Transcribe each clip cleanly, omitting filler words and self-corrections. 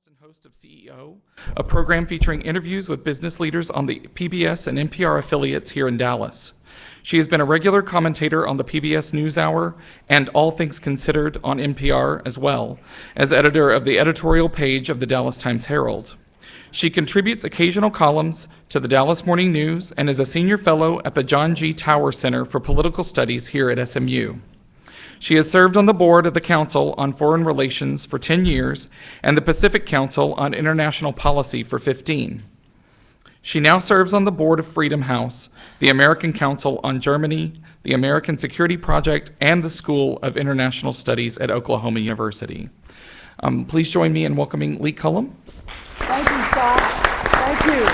and host of CEO, a program featuring interviews with business leaders on the PBS and NPR affiliates here in Dallas. She has been a regular commentator on the PBS NewsHour and All Things Considered on NPR, as well as editor of the editorial page of the Dallas Times-Herald. She contributes occasional columns to the Dallas Morning News and is a senior fellow at the John G. Tower Center for Political Studies here at SMU. She has served on the board of the Council on Foreign Relations for 10 years and the Pacific Council on International Policy for 15. She now serves on the board of Freedom House, the American Council on Germany, the American Security Project, and the School of International Studies at Oklahoma University. Please join me in welcoming Lee Cullum. Thank you, Scott. Thank you.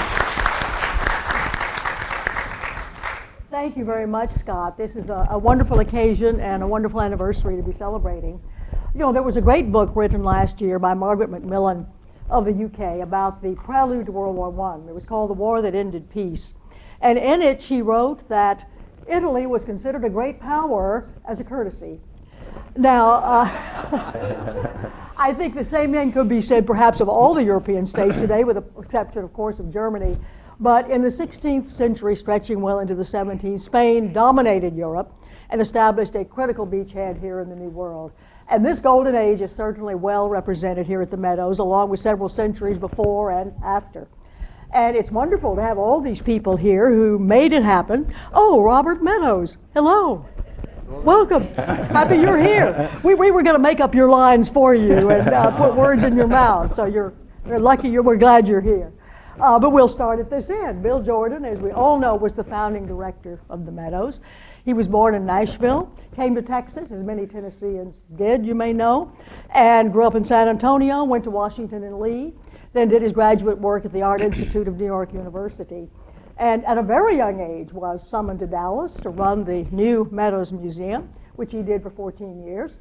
Thank you very much, Scott. This is a wonderful occasion and a wonderful anniversary to be celebrating. You know, there was a great book written last year by Margaret Macmillan of the UK about the prelude to World War I. It was called The War That Ended Peace. And in it, she wrote that Italy was considered a great power as a courtesy. Now, I think the same thing could be said perhaps of all the European states today, with the exception, of course, of Germany. But in the 16th century, stretching well into the 17th, Spain dominated Europe and established a critical beachhead here in the New World. And this golden age is certainly well represented here at the Meadows, along with several centuries before and after. And it's wonderful to have all these people here who made it happen. Oh, Robert Meadows, hello. Welcome. Happy you're here. We were going to make up your lines for you and put words in your mouth, so you're lucky. We're glad you're here. But we'll start at this end. Bill Jordan, as we all know, was the founding director of the Meadows. He was born in Nashville, came to Texas, as many Tennesseans did, you may know, and grew up in San Antonio, went to Washington and Lee, then did his graduate work at the Art Institute of New York University. And at a very young age was summoned to Dallas to run the new Meadows Museum, which he did for 14 years.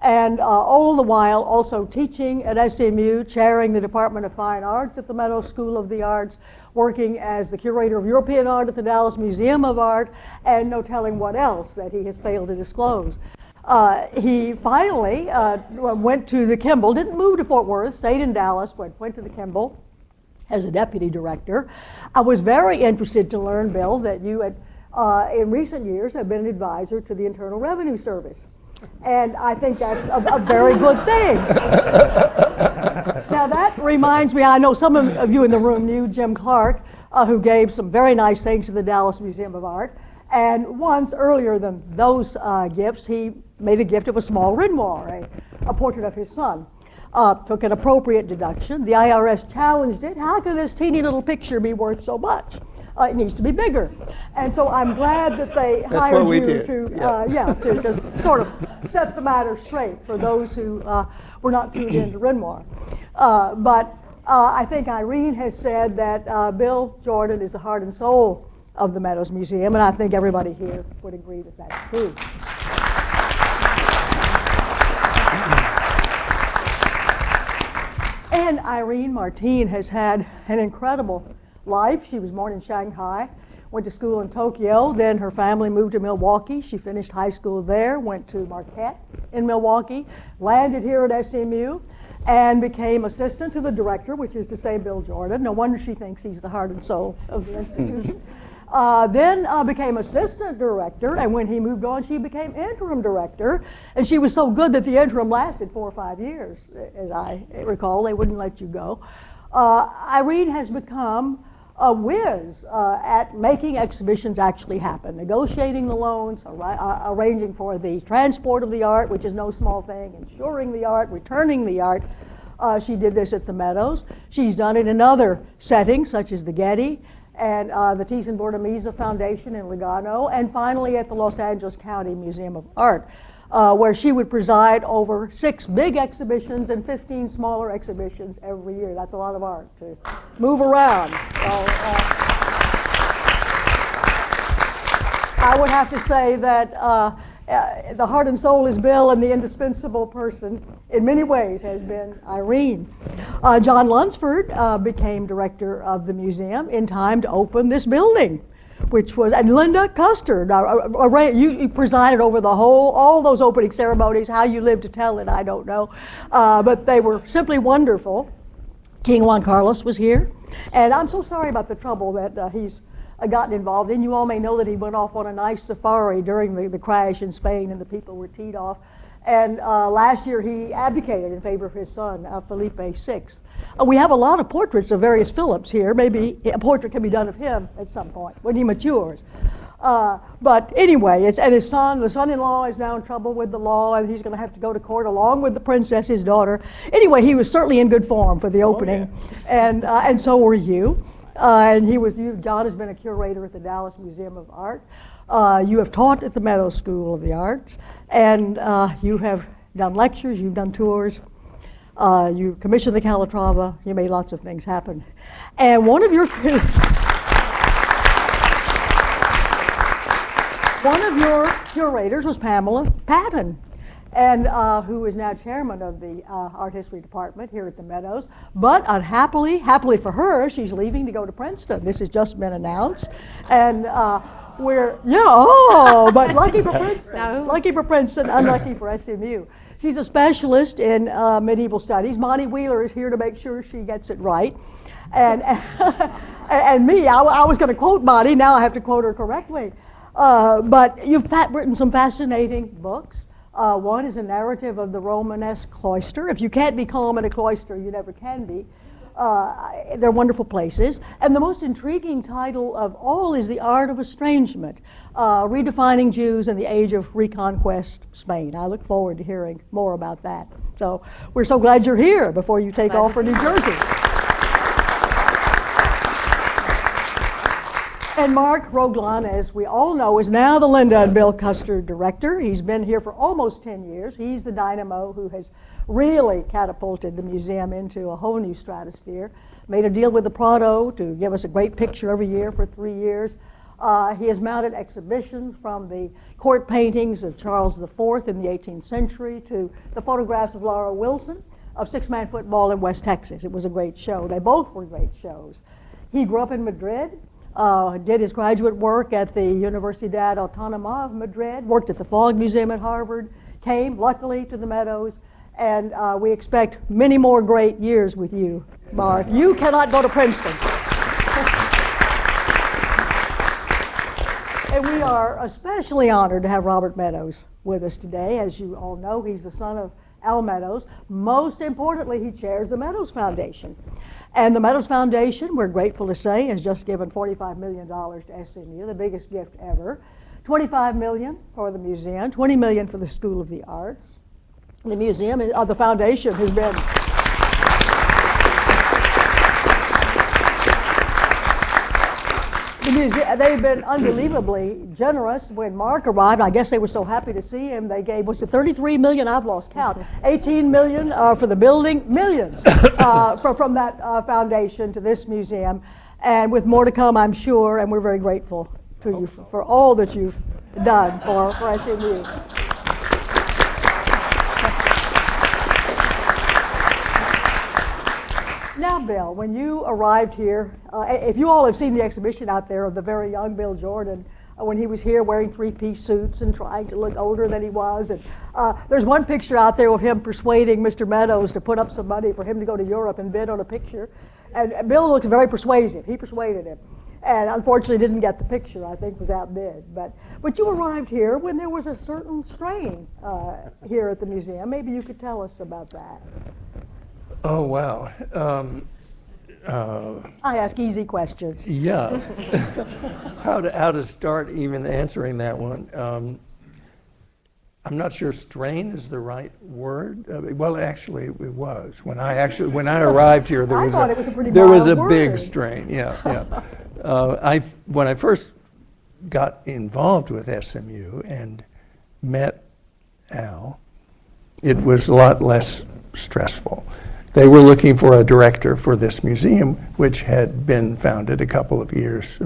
And all the while also teaching at SMU, chairing the Department of Fine Arts at the Meadows School of the Arts, working as the curator of European art at the Dallas Museum of Art, and no telling what else that he has failed to disclose. He finally went to the Kimball, didn't move to Fort Worth, stayed in Dallas, went to the Kimball as a deputy director. I was very interested to learn, Bill, that you had, in recent years, have been an advisor to the Internal Revenue Service. And I think that's a very good thing. Now that reminds me, I know some of you in the room knew Jim Clark, who gave some very nice things to the Dallas Museum of Art. And once earlier than those gifts, he made a gift of a small Renoir, a portrait of his son. Took an appropriate deduction. The IRS challenged it. How can this teeny little picture be worth so much? It needs to be bigger. And so I'm glad that they hired you to sort of set the matter straight for those who were not tuned into Renoir. But I think Irene has said that Bill Jordan is the heart and soul of the Meadows Museum, and I think everybody here would agree that that's true. And Irene Martín has had an incredible life. She was born in Shanghai, went to school in Tokyo, then her family moved to Milwaukee. She finished high school there, went to Marquette in Milwaukee, landed here at SMU, and became assistant to the director, which is to say Bill Jordan. No wonder she thinks he's the heart and soul of the institution. Then became assistant director, and when he moved on, she became interim director, and she was so good that the interim lasted 4 or 5 years, as I recall. They wouldn't let you go. Irene has become a whiz at making exhibitions actually happen, negotiating the loans, arranging for the transport of the art, which is no small thing, insuring the art, returning the art. She did this at the Meadows. She's done it in other settings, such as the Getty and the Thyssen-Bornemisza Foundation in Lugano, and finally at the Los Angeles County Museum of Art, where she would preside over 6 big exhibitions and 15 smaller exhibitions every year. That's a lot of art to move around. So, I would have to say that the heart and soul is Bill, and the indispensable person in many ways has been Irene. John Lunsford became director of the museum in time to open this building, which was, and Linda Custard, you presided over all those opening ceremonies. How you lived to tell it, I don't know. But they were simply wonderful. King Juan Carlos was here. And I'm so sorry about the trouble that he's gotten involved in. You all may know that he went off on a nice safari during the crash in Spain and the people were teed off. And last year he abdicated in favor of his son, Felipe VI. We have a lot of portraits of various Philips here. Maybe a portrait can be done of him at some point when he matures. But anyway, and his son, the son-in-law, is now in trouble with the law, and he's going to have to go to court along with the princess, his daughter. Anyway, he was certainly in good form for the opening, and so were you. And John has been a curator at the Dallas Museum of Art. You have taught at the Meadows School of the Arts, and you have done lectures, you've done tours, you commissioned the Calatrava, you made lots of things happen. And one of your curators was Pamela Patton, and who is now chairman of the art history department here at the Meadows. But happily for her, she's leaving to go to Princeton. This has just been announced, and but lucky for Princeton. No. Lucky for Princeton, unlucky for SMU. She's a specialist in medieval studies. Monty Wheeler is here to make sure she gets it right. And me, I was going to quote Monty, now I have to quote her correctly. But you've written some fascinating books. One is a narrative of the Romanesque cloister. If you can't be calm in a cloister, you never can be. They're wonderful places. And the most intriguing title of all is The Art of Estrangement, Redefining Jews in the Age of Reconquest Spain. I look forward to hearing more about that. So we're so glad you're here before you take off for New Jersey. And Mark Roglán, as we all know, is now the Linda and Bill Custard Director. He's been here for almost 10 years. He's the dynamo who has really catapulted the museum into a whole new stratosphere. Made a deal with the Prado to give us a great picture every year for 3 years. He has mounted exhibitions from the court paintings of Charles IV in the 18th century to the photographs of Laura Wilson of six-man football in West Texas. It was a great show. They both were great shows. He grew up in Madrid. Did his graduate work at the Universidad Autónoma of Madrid, worked at the Fogg Museum at Harvard, came, luckily, to the Meadows, and we expect many more great years with you, Mark. You cannot go to Princeton. And we are especially honored to have Robert Meadows with us today. As you all know, he's the son of Al Meadows. Most importantly, he chairs the Meadows Foundation. And the Meadows Foundation, we're grateful to say, has just given $45 million to SMU, the biggest gift ever. $25 million for the museum, $20 million for the School of the Arts. The museum, the foundation has been they've been unbelievably generous. When Mark arrived, I guess they were so happy to see him, they gave, was it 33 million? I've lost count. 18 million for the building, millions from that foundation to this museum. And with more to come, I'm sure, and we're very grateful to you for all that you've done for SMU. Now, Bill, when you arrived here, if you all have seen the exhibition out there of the very young Bill Jordan, when he was here wearing three-piece suits and trying to look older than he was, and there's one picture out there of him persuading Mr. Meadows to put up some money for him to go to Europe and bid on a picture. And Bill looks very persuasive. He persuaded him. And unfortunately didn't get the picture, I think was outbid. But you arrived here when there was a certain strain here at the museum. Maybe you could tell us about that. Oh, wow. I ask easy questions. Yeah. How to start even answering that one? I'm not sure strain is the right word. Well, actually, it was. When I arrived here, there was a big strain. Yeah. When I first got involved with SMU and met Al, it was a lot less stressful. They were looking for a director for this museum, which had been founded a couple of years,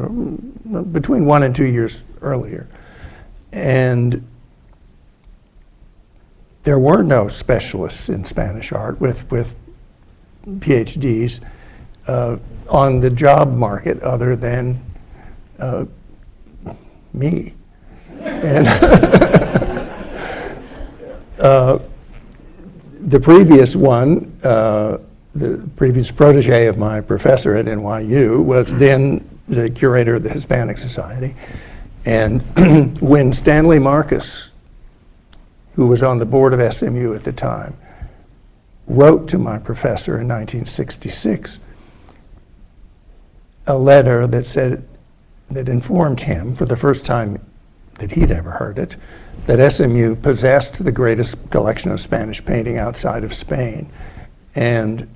between 1 and 2 years earlier. And there were no specialists in Spanish art with PhDs on the job market other than me. And the previous one, the previous protege of my professor at NYU, was then the curator of the Hispanic Society. And when Stanley Marcus, who was on the board of SMU at the time, wrote to my professor in 1966 a letter that said, that informed him for the first time that he'd ever heard it, that SMU possessed the greatest collection of Spanish painting outside of Spain. And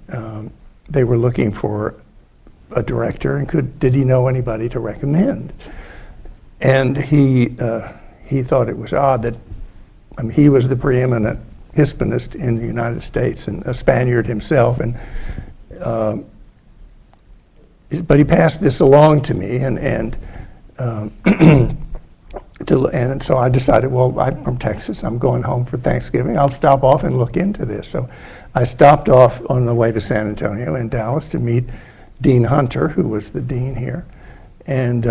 they were looking for a director, and did he know anybody to recommend? And he thought it was odd that, I mean, he was the preeminent Hispanist in the United States and a Spaniard himself, and but he passed this along to me, and so I decided, well, I'm from Texas, I'm going home for Thanksgiving, I'll stop off and look into this. So I stopped off on the way to San Antonio in Dallas to meet Dean Hunter, who was the dean here, and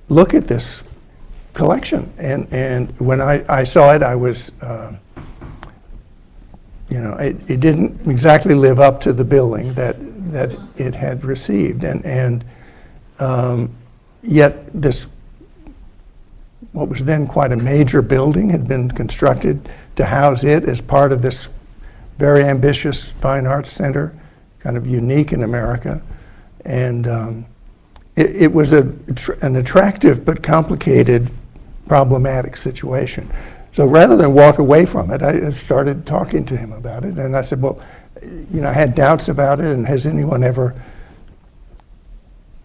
look at this collection. And when I saw it, I was, you know, it didn't exactly live up to the billing that it had received, and yet this, what was then quite a major building, had been constructed to house it as part of this very ambitious fine arts center, kind of unique in America. And it was an attractive but complicated, problematic situation. So rather than walk away from it, I started talking to him about it, and I said, well, you know, I had doubts about it, and has anyone ever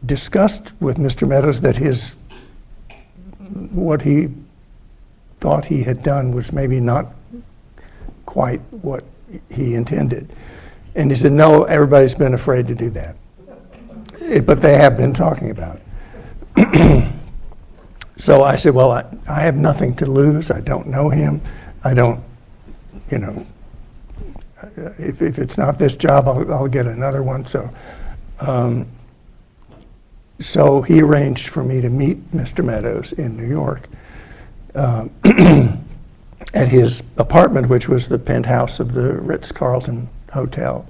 discussed with Mr. Meadows that what he thought he had done was maybe not quite what he intended? And he said, no, everybody's been afraid to do that. But they have been talking about it. So I said, well, I have nothing to lose. I don't know him. I don't, you know, if it's not this job, I'll get another one. So he arranged for me to meet Mr. Meadows in New York at his apartment, which was the penthouse of the Ritz-Carlton Hotel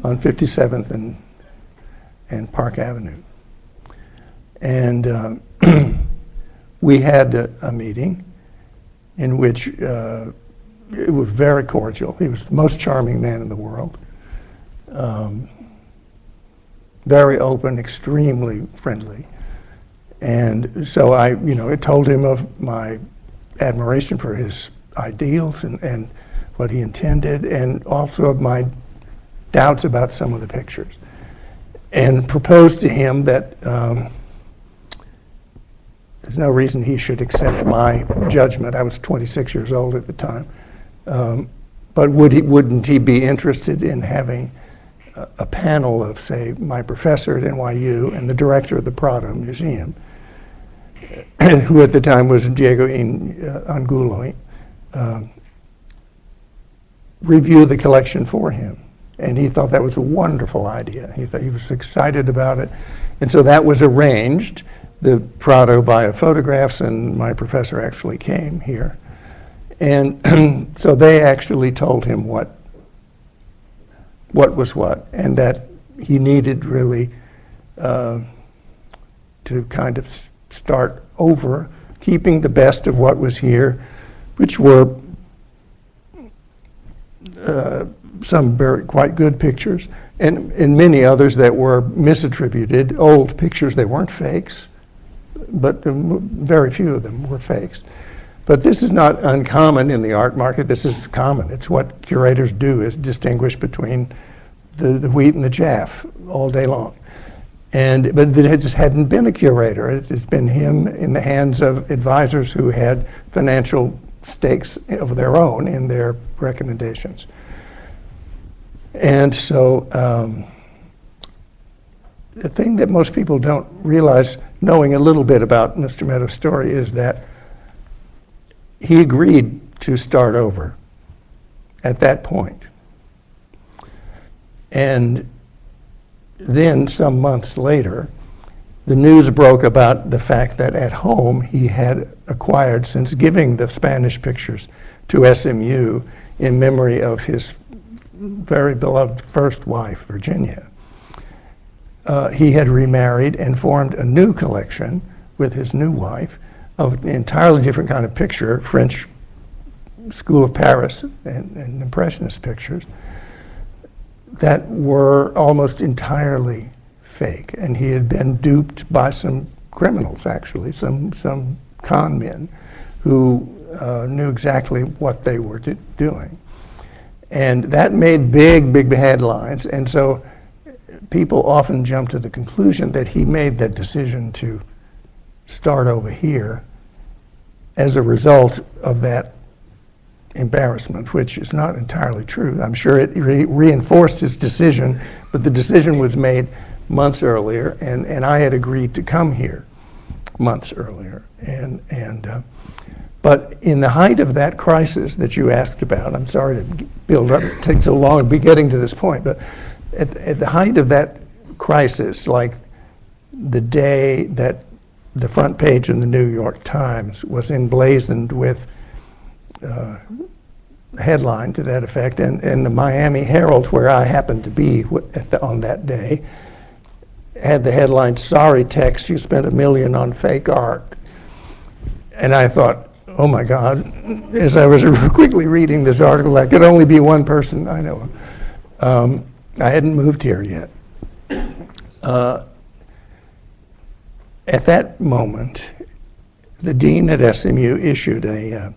on 57th and Park Avenue. And we had a meeting in which it was very cordial. He was the most charming man in the world. Very open, extremely friendly. And so I told him of my admiration for his ideals and what he intended, and also of my doubts about some of the pictures. And proposed to him that there's no reason he should accept my judgment. I was 26 years old at the time. But wouldn't he be interested in having a panel of, say, my professor at NYU and the director of the Prado Museum, who at the time was Diego Angulo, review the collection for him. And he thought that was a wonderful idea. He was excited about it. And so that was arranged. The Prado via photographs, and my professor actually came here. And so they actually told him what was what, and that he needed really to kind of start over, keeping the best of what was here, which were some quite good pictures, and many others that were misattributed, old pictures. They weren't fakes, but very few of them were fakes. But this is not uncommon in the art market. This is common. It's what curators do, is distinguish between the wheat and the chaff all day long. But it just hadn't been a curator. It's been him in the hands of advisors who had financial stakes of their own in their recommendations. And so the thing that most people don't realize, knowing a little bit about Mr. Meadows' story, is that he agreed to start over at that point. And then some months later, the news broke about the fact that at home he had acquired, since giving the Spanish pictures to SMU, in memory of his very beloved first wife, Virginia. He had remarried and formed a new collection with his new wife of an entirely different kind of picture, French School of Paris and Impressionist pictures, that were almost entirely fake. And he had been duped by some criminals, actually, some con men who knew exactly what they were doing. And that made big headlines. And so people often jump to the conclusion that he made that decision to start over here as a result of that embarrassment, which is not entirely true. I'm sure it reinforced his decision, but the decision was made months earlier, and I had agreed to come here months earlier. But in the height of that crisis that you asked about, I'm sorry to build up, it takes so long to be getting to this point, but at the height of that crisis, like the day that the front page in the New York Times was emblazoned with a headline to that effect, and the Miami Herald, where I happened to be on that day, had the headline, "Sorry Tex, you spent $1 million on fake art." And I thought, oh my God, as I was quickly reading this article, that could only be one person I know of. I hadn't moved here yet. At that moment, the dean at SMU issued a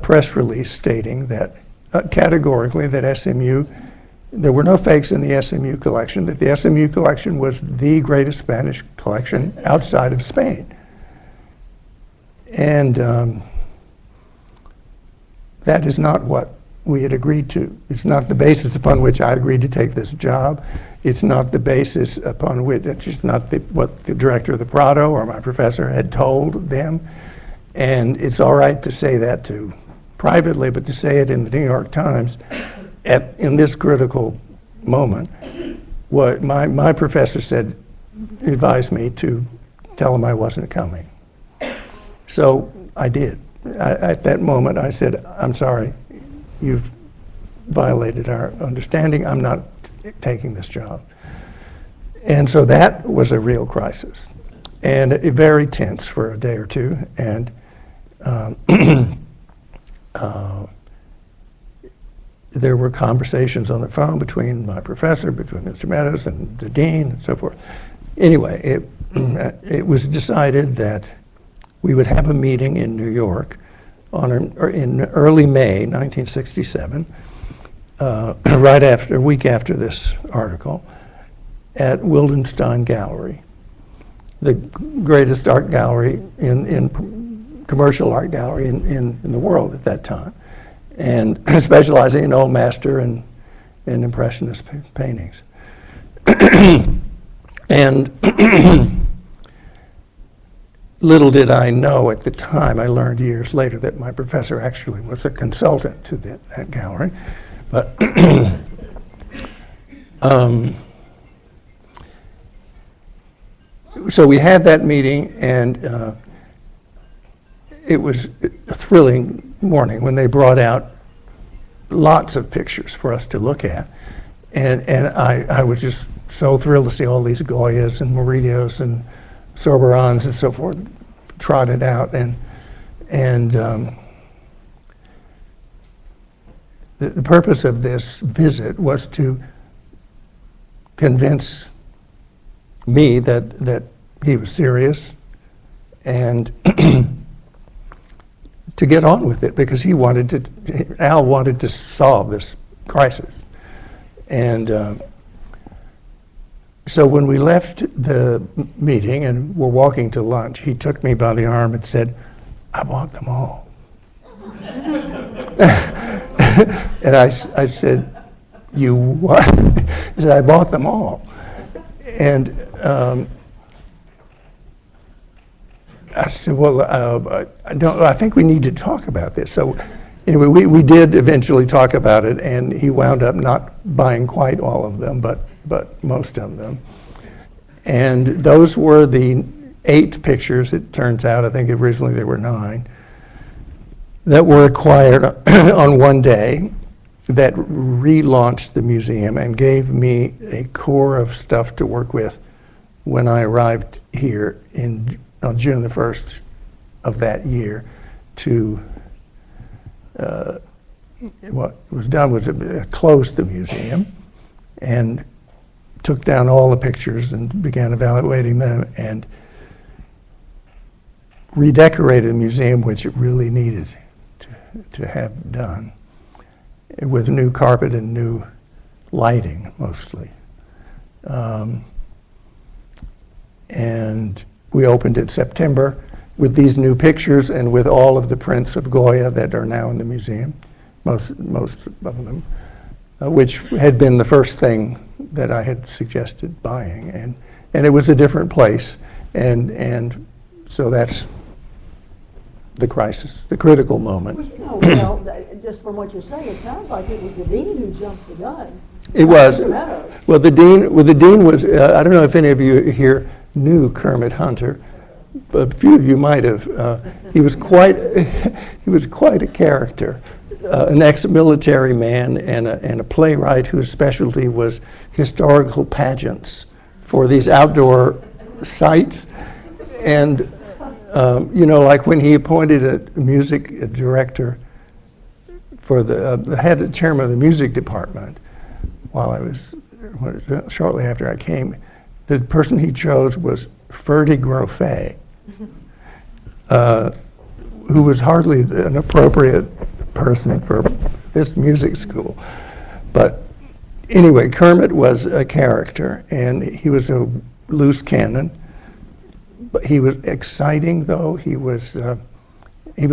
press release stating that categorically that SMU, there were no fakes in the SMU collection, that the SMU collection was the greatest Spanish collection outside of Spain. And that is not what we had agreed to. It's not the basis upon which I agreed to take this job. It's not the basis upon which, it's just not what the director of the Prado or my professor had told them. And it's all right to say that privately, but to say it in the New York Times in this critical moment, what my professor advised me to tell him I wasn't coming. So I did. At that moment, I said, "I'm sorry, you've violated our understanding. I'm not taking this job." And so that was a real crisis, and very tense for a day or two. And there were conversations on the phone between my professor, between Mr. Meadows and the dean, and so forth. Anyway, it was decided that we would have a meeting in New York in early May 1967, a week after this article, at Wildenstein Gallery, the greatest art gallery commercial art gallery in the world at that time, and specializing in Old Master and Impressionist paintings. And little did I know at the time, I learned years later that my professor actually was a consultant to that gallery. But so we had that meeting, and it was a thrilling morning when they brought out lots of pictures for us to look at. And I was just so thrilled to see all these Goyas and Murillos and Sorberans and so forth trotted out, and the purpose of this visit was to convince me that he was serious and to get on with it, because Al wanted to solve this crisis. And so when we left the meeting and were walking to lunch, he took me by the arm and said, "I bought them all." And I said, "You what?" He said, "I bought them all." And I said, "Well, I think we need to talk about this." So anyway, we did eventually talk about it, and he wound up not buying quite all of them, but most of them. And those were the 8 pictures, it turns out. I think originally there were 9. that were acquired on one day that relaunched the museum and gave me a core of stuff to work with when I arrived here on June the 1st of that year to what was done was closed the museum and took down all the pictures and began evaluating them and redecorated the museum, which it really needed to have done, with new carpet and new lighting, mostly. And we opened in September with these new pictures and with all of the prints of Goya that are now in the museum, most of them, which had been the first thing that I had suggested buying. And it was a different place. And so that's the crisis, the critical moment. Well, just from what you're saying, it sounds like it was the dean who jumped the gun. It was. Mr. Meadows. Well, the dean was, I don't know if any of you here knew Kermit Hunter, but a few of you might have. He was quite a character, an ex-military man and a playwright whose specialty was historical pageants for these outdoor sites. And like when he appointed a music director for the head chairman of the music department, shortly after I came, the person he chose was Ferdy Groffet, who was hardly an appropriate person for this music school. But anyway, Kermit was a character, and he was a loose cannon. But he was exciting, though. He was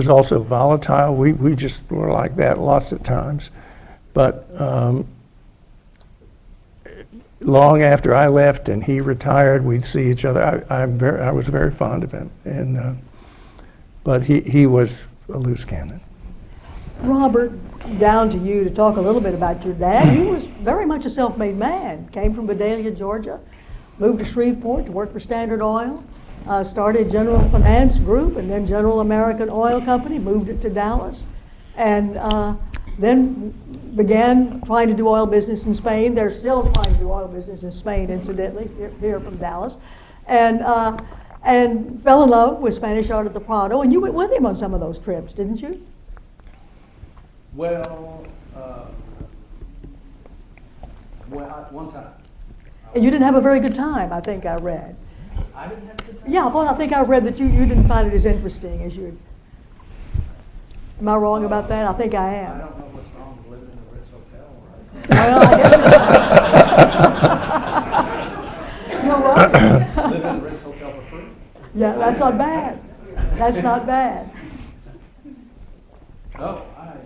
also volatile. We just were like that lots of times. But long after I left and he retired, we'd see each other. I was very fond of him, but he was a loose cannon. Robert, down to you to talk a little bit about your dad. He was very much a self-made man. Came from Vidalia, Georgia, moved to Shreveport to work for Standard Oil, started General Finance Group and then General American Oil Company, moved it to Dallas, and then began trying to do oil business in Spain. They're still trying to do oil business in Spain, incidentally, here from Dallas, and fell in love with Spanish art at the Prado. And you went with him on some of those trips, didn't you? Well, one time. And you didn't have a very good time, I think I read. I didn't have a good time? Yeah, I think I read that you didn't find it as interesting as you. Am I wrong about that? I think I am. I don't know what's wrong with living in the Ritz Hotel, right? Well, I guess. You're right. Living in the Ritz Hotel for free? Yeah, that's not bad. That's not bad. No, I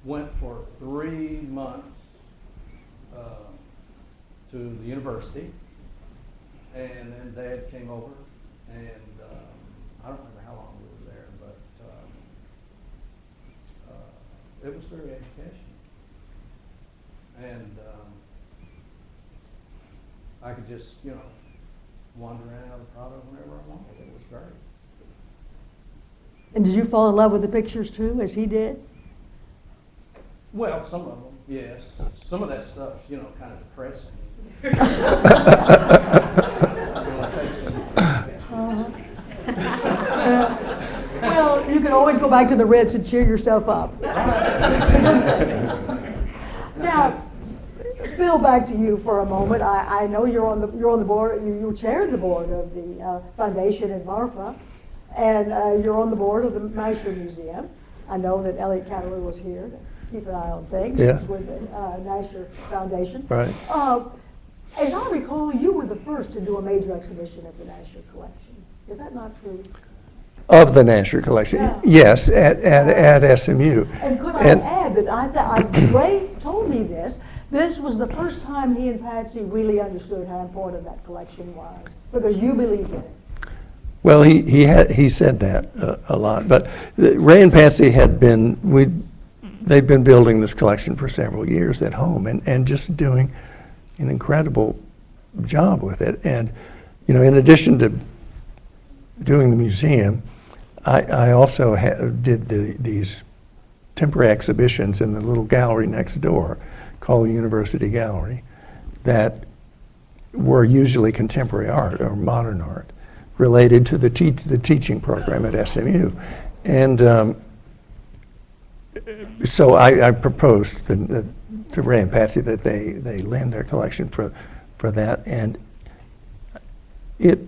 went for 3 months to the university, and then Dad came over, and I don't remember how long we were there, but it was very educational. And I could just, wander around the Prado whenever I wanted. It was great. And did you fall in love with the pictures too, as he did? Well, some of them, yes. Some of that stuff, kind of depressing. Well, you can always go back to the Ritz and cheer yourself up. Now, Bill, back to you for a moment. I know you're on the board. You chaired the board of the foundation in Marfa, and you're on the board of the National Museum. I know that Elliot Cataloo was here to keep an eye on things with the National Foundation. Right. As I recall, you were the first to do a major exhibition at the National Collection. Is that not true? Of the National Collection, yes, at SMU. And could I add that Ray told me this. This was the first time he and Patsy really understood how important that collection was, because you believed in it. Well, he said that a lot, but Ray and Patsy they'd been building this collection for several years at home and just doing an incredible job with it. And in addition to doing the museum, I also did these temporary exhibitions in the little gallery next door called the University Gallery that were usually contemporary art or modern art related to the teaching program at SMU. And so I proposed to Ray and Patsy that they lend their collection for that, and it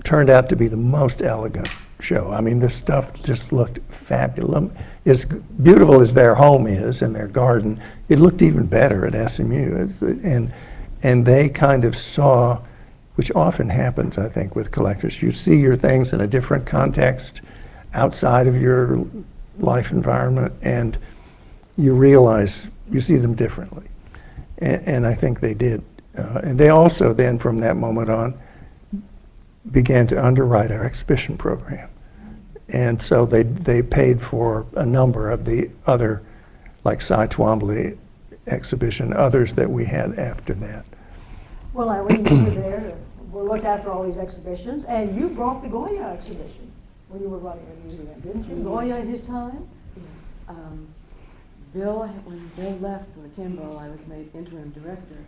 turned out to be the most elegant show. I mean, the stuff just looked fabulous. As beautiful as their home is and their garden, it looked even better at SMU. And they kind of saw, which often happens, I think, with collectors. You see your things in a different context outside of your life environment, and you realize you see them differently. And I think they did. And they also then, from that moment on, began to underwrite our exhibition program. And so they paid for a number of the other, like Cy Twombly exhibition, others that we had after that. Well, Irene, you were there to look after all these exhibitions, and you brought the Goya exhibition when you were running the museum, didn't you? Goya at his time? Yes. When Bill left from the Kimball, I was made interim director,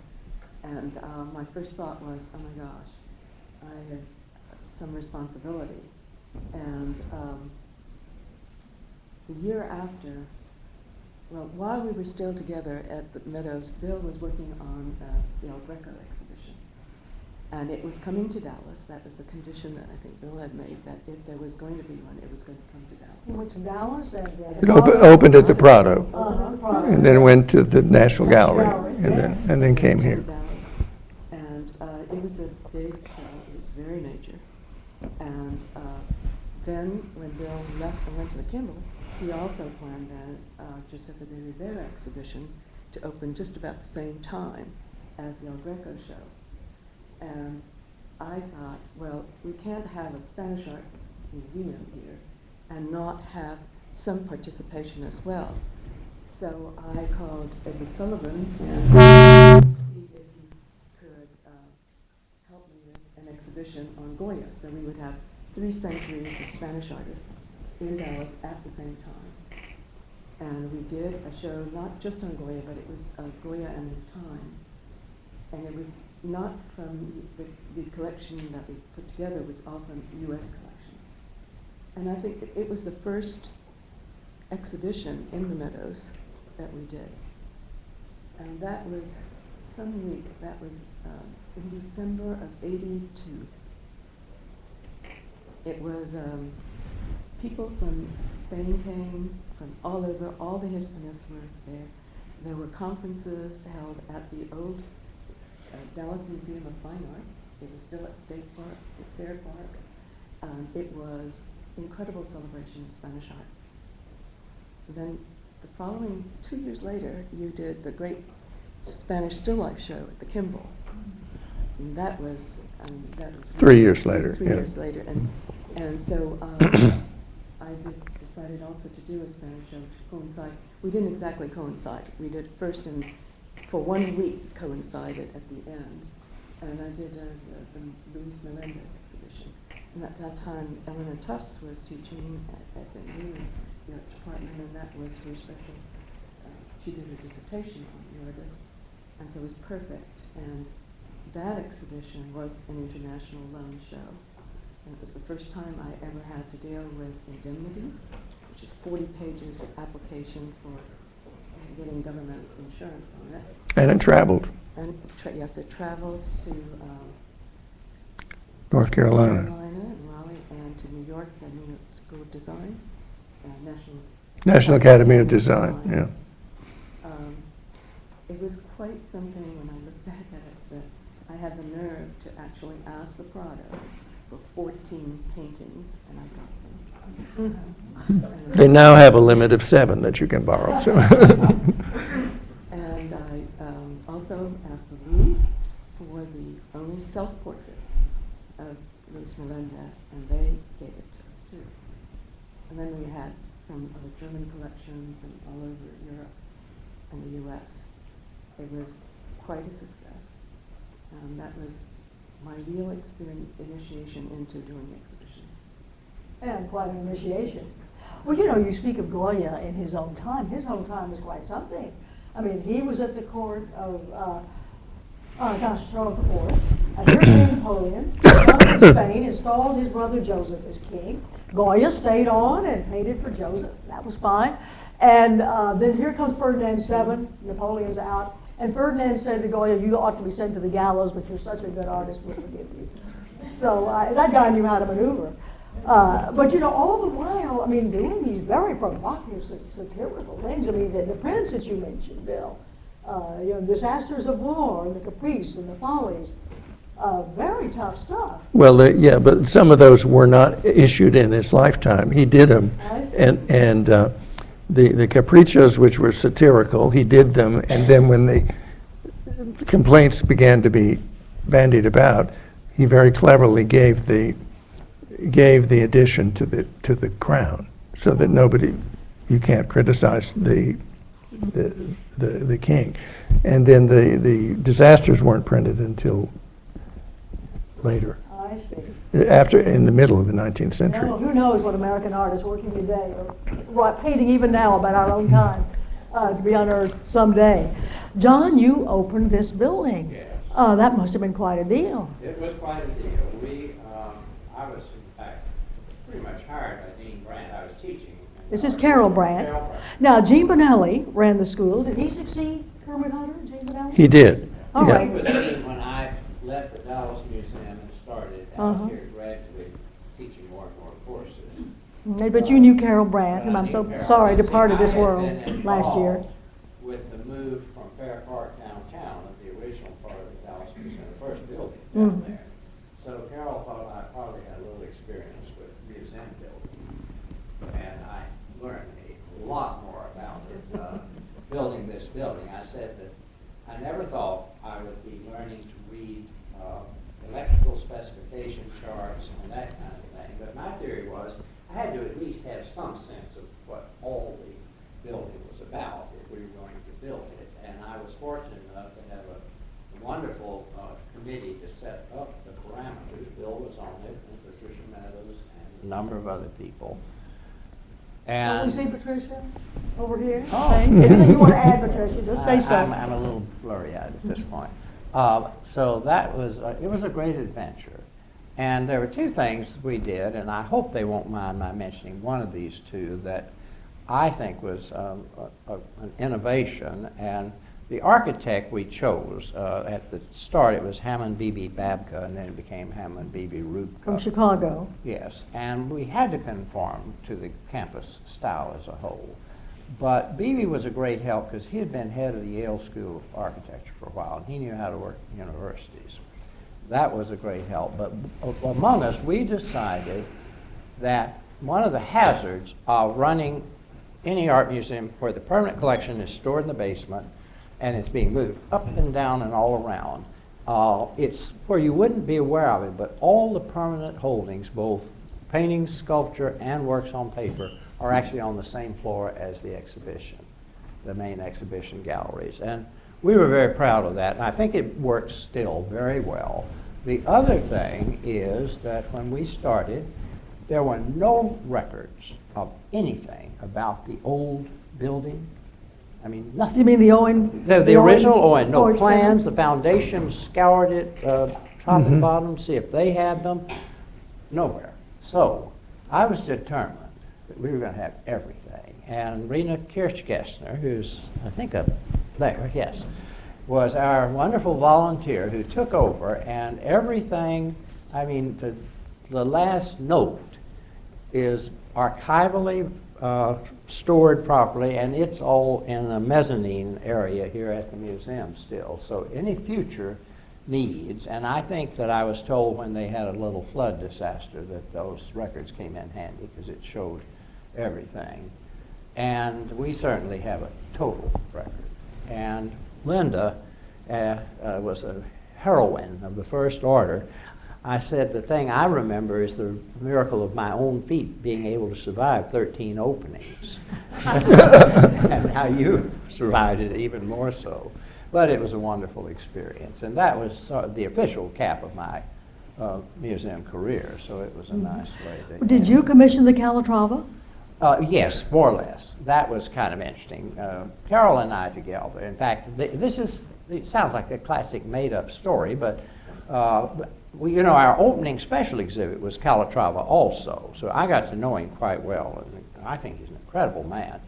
and my first thought was, oh my gosh, I had some responsibility. And the year after, well, while we were still together at the Meadows, Bill was working on the El Greco exhibition. And it was coming to Dallas. That was the condition that I think Bill had made, that if there was going to be one, it was going to come to Dallas. You went to Dallas and... It opened at the Prado, Prado. and then went to the National Gallery, Gallery, and then came To here. Dallas. And it was a big show. It was very major. And then when Bill left and went to the Kimball, he also planned that Giuseppe de Rivera exhibition to open just about the same time as the El Greco show. And I thought, well, we can't have a Spanish art museum here and not have some participation as well. So I called Edward Sullivan and see if he could help me with an exhibition on Goya. So we would have 3 centuries of Spanish artists in Dallas at the same time. And we did a show not just on Goya, but it was Goya and his time. And it was not from the collection that we put together, it was all from U.S. collections. And I think it was the first exhibition in the Meadows that we did. And that was some week, that was in December of '82. It was, people from Spain came, from all over, all the Hispanists were there. There were conferences held at the old Dallas Museum of Fine Arts. It was still at State Park, at Fair Park. It was incredible celebration of Spanish art. And then the following 2 years later, you did the great Spanish still life show at the Kimball. And that was 3 years later. 3 yeah. years later. And so I decided also to do a Spanish show to coincide. We didn't exactly coincide. We did first for 1 week coincided at the end. And I did the Luis Melendez exhibition. And at that time, Eleanor Tufts was teaching at SMU in the art department, and that was her special. She did her dissertation on Meredith, and so it was perfect. And that exhibition was an international loan show. And it was the first time I ever had to deal with indemnity, which is 40 pages of application for getting government insurance on it. And it traveled. And yes, it traveled to North Carolina. and Raleigh, and to New York, the New York School of Design, National Academy of Design, yeah. It was quite something when I look back at it, that I had the nerve to actually ask the Prado for 14 paintings, and I got them. They now have a limit of 7 that you can borrow. So. And I also asked the Lee for the only self-portrait of Luis Melendez, and they gave it to us too. And then we had from other German collections and all over Europe and the U.S. It was quite a success. That was my real experience, initiation into doing exhibitions. And quite an initiation. Well, you know, you speak of Goya in his own time. His own time was quite something. I mean, he was at the court of, Charles IV. And here came Napoleon, from Spain, installed his brother Joseph as king. Goya stayed on and painted for Joseph. That was fine. And then here comes Ferdinand VII. Napoleon's out. And Ferdinand said to Goya, you ought to be sent to the gallows, but you're such a good artist, we'll forgive you. So that guy knew how to maneuver. But you know, all the while, I mean, doing these very provocative, satirical things. I mean, the prints that you mentioned, Bill, you know, disasters of war, and the caprice, and the follies, very tough stuff. Well, yeah, but some of those were not issued in his lifetime. He did them, and the capriccios, which were satirical, he did them, and then when the complaints began to be bandied about, he very cleverly gave the addition to the crown, so that you can't criticize the king. And then the disasters weren't printed until later, I see. in the middle of the 19th century. Well, who knows what American artists working today are painting even now about our own time to be unearthed someday. John, you opened this building. Yes. That must have been quite a deal. It was quite a deal. I was, in fact, pretty much hired by Dean Brandt. I was teaching. This is Carol Brandt. Carol Brandt. Now, Gene Bonelli ran the school. Did he succeed Kermit Hunter, Gene Bonelli? He did. All yeah. right. It was then when I left the Dallas Museum and started out here gradually teaching more and more courses. But you knew Carol Brandt, whom But I I'm knew so Carol. sorry See, departed this I had world been last year. involved with the move from Fair Park downtown, of the original part of the Dallas Museum, the first building down there. So Carol thought I probably had a little experience with museum building, and I learned a lot more about it, building this building. I said that I never thought I would be learning to read electrical specification charts and that kind of thing, but my theory was I had to at least have some sense of what all the building was about if we were going to build it. And I was fortunate enough to have a wonderful committee to set up the parameters. Bill was on it, and Patricia Meadows, and a number of other people. Can we And see Patricia over here? Oh. Anything you want to add, Patricia, just say so. I'm a little blurry-eyed at this point. So that was, it was a great adventure. And there were two things we did, and I hope they won't mind my mentioning one of these two that I think was an innovation. And the architect we chose, at the start it was Hammond B.B. Babka, and then it became Hammond B.B. Rupka. From Chicago. Yes, and we had to conform to the campus style as a whole. But Beebe was a great help because he had been head of the Yale School of Architecture for a while, and he knew how to work in universities. That was a great help. But among us, we decided that one of the hazards of running any art museum where the permanent collection is stored in the basement and it's being moved up and down and all around, it's where you wouldn't be aware of it, but all the permanent holdings, both paintings, sculpture, and works on paper, are actually on the same floor as the exhibition, the main exhibition galleries. And we were very proud of that, and I think it works still very well. The other thing is that when we started, there were no records of anything about the old building. I mean, nothing. You mean the Owen? The original Owen, no Owen plans, the foundation scoured it, top and bottom, see if they had them. Nowhere. So I was determined that we were going to have everything. And Rena Kirchgessner, who's, I think, up there, yes, was our wonderful volunteer who took over, and everything, I mean, the last note is archivally stored properly, and it's all in the mezzanine area here at the museum still. So any future needs, and I think that I was told when they had a little flood disaster that those records came in handy because it showed everything. And we certainly have a total record. And Linda was a heroine of the first order. I said the thing I remember is the miracle of my own feet being able to survive 13 openings. And how you survived it even more so. But it was a wonderful experience. And that was the official cap of my museum career, so it was a nice way to. Did you commission the Calatrava? Yes, more or less. That was kind of interesting. Carol and I together. In fact, it sounds like a classic made-up story, but you know, our opening special exhibit was Calatrava also, so I got to know him quite well, and I think he's an incredible man.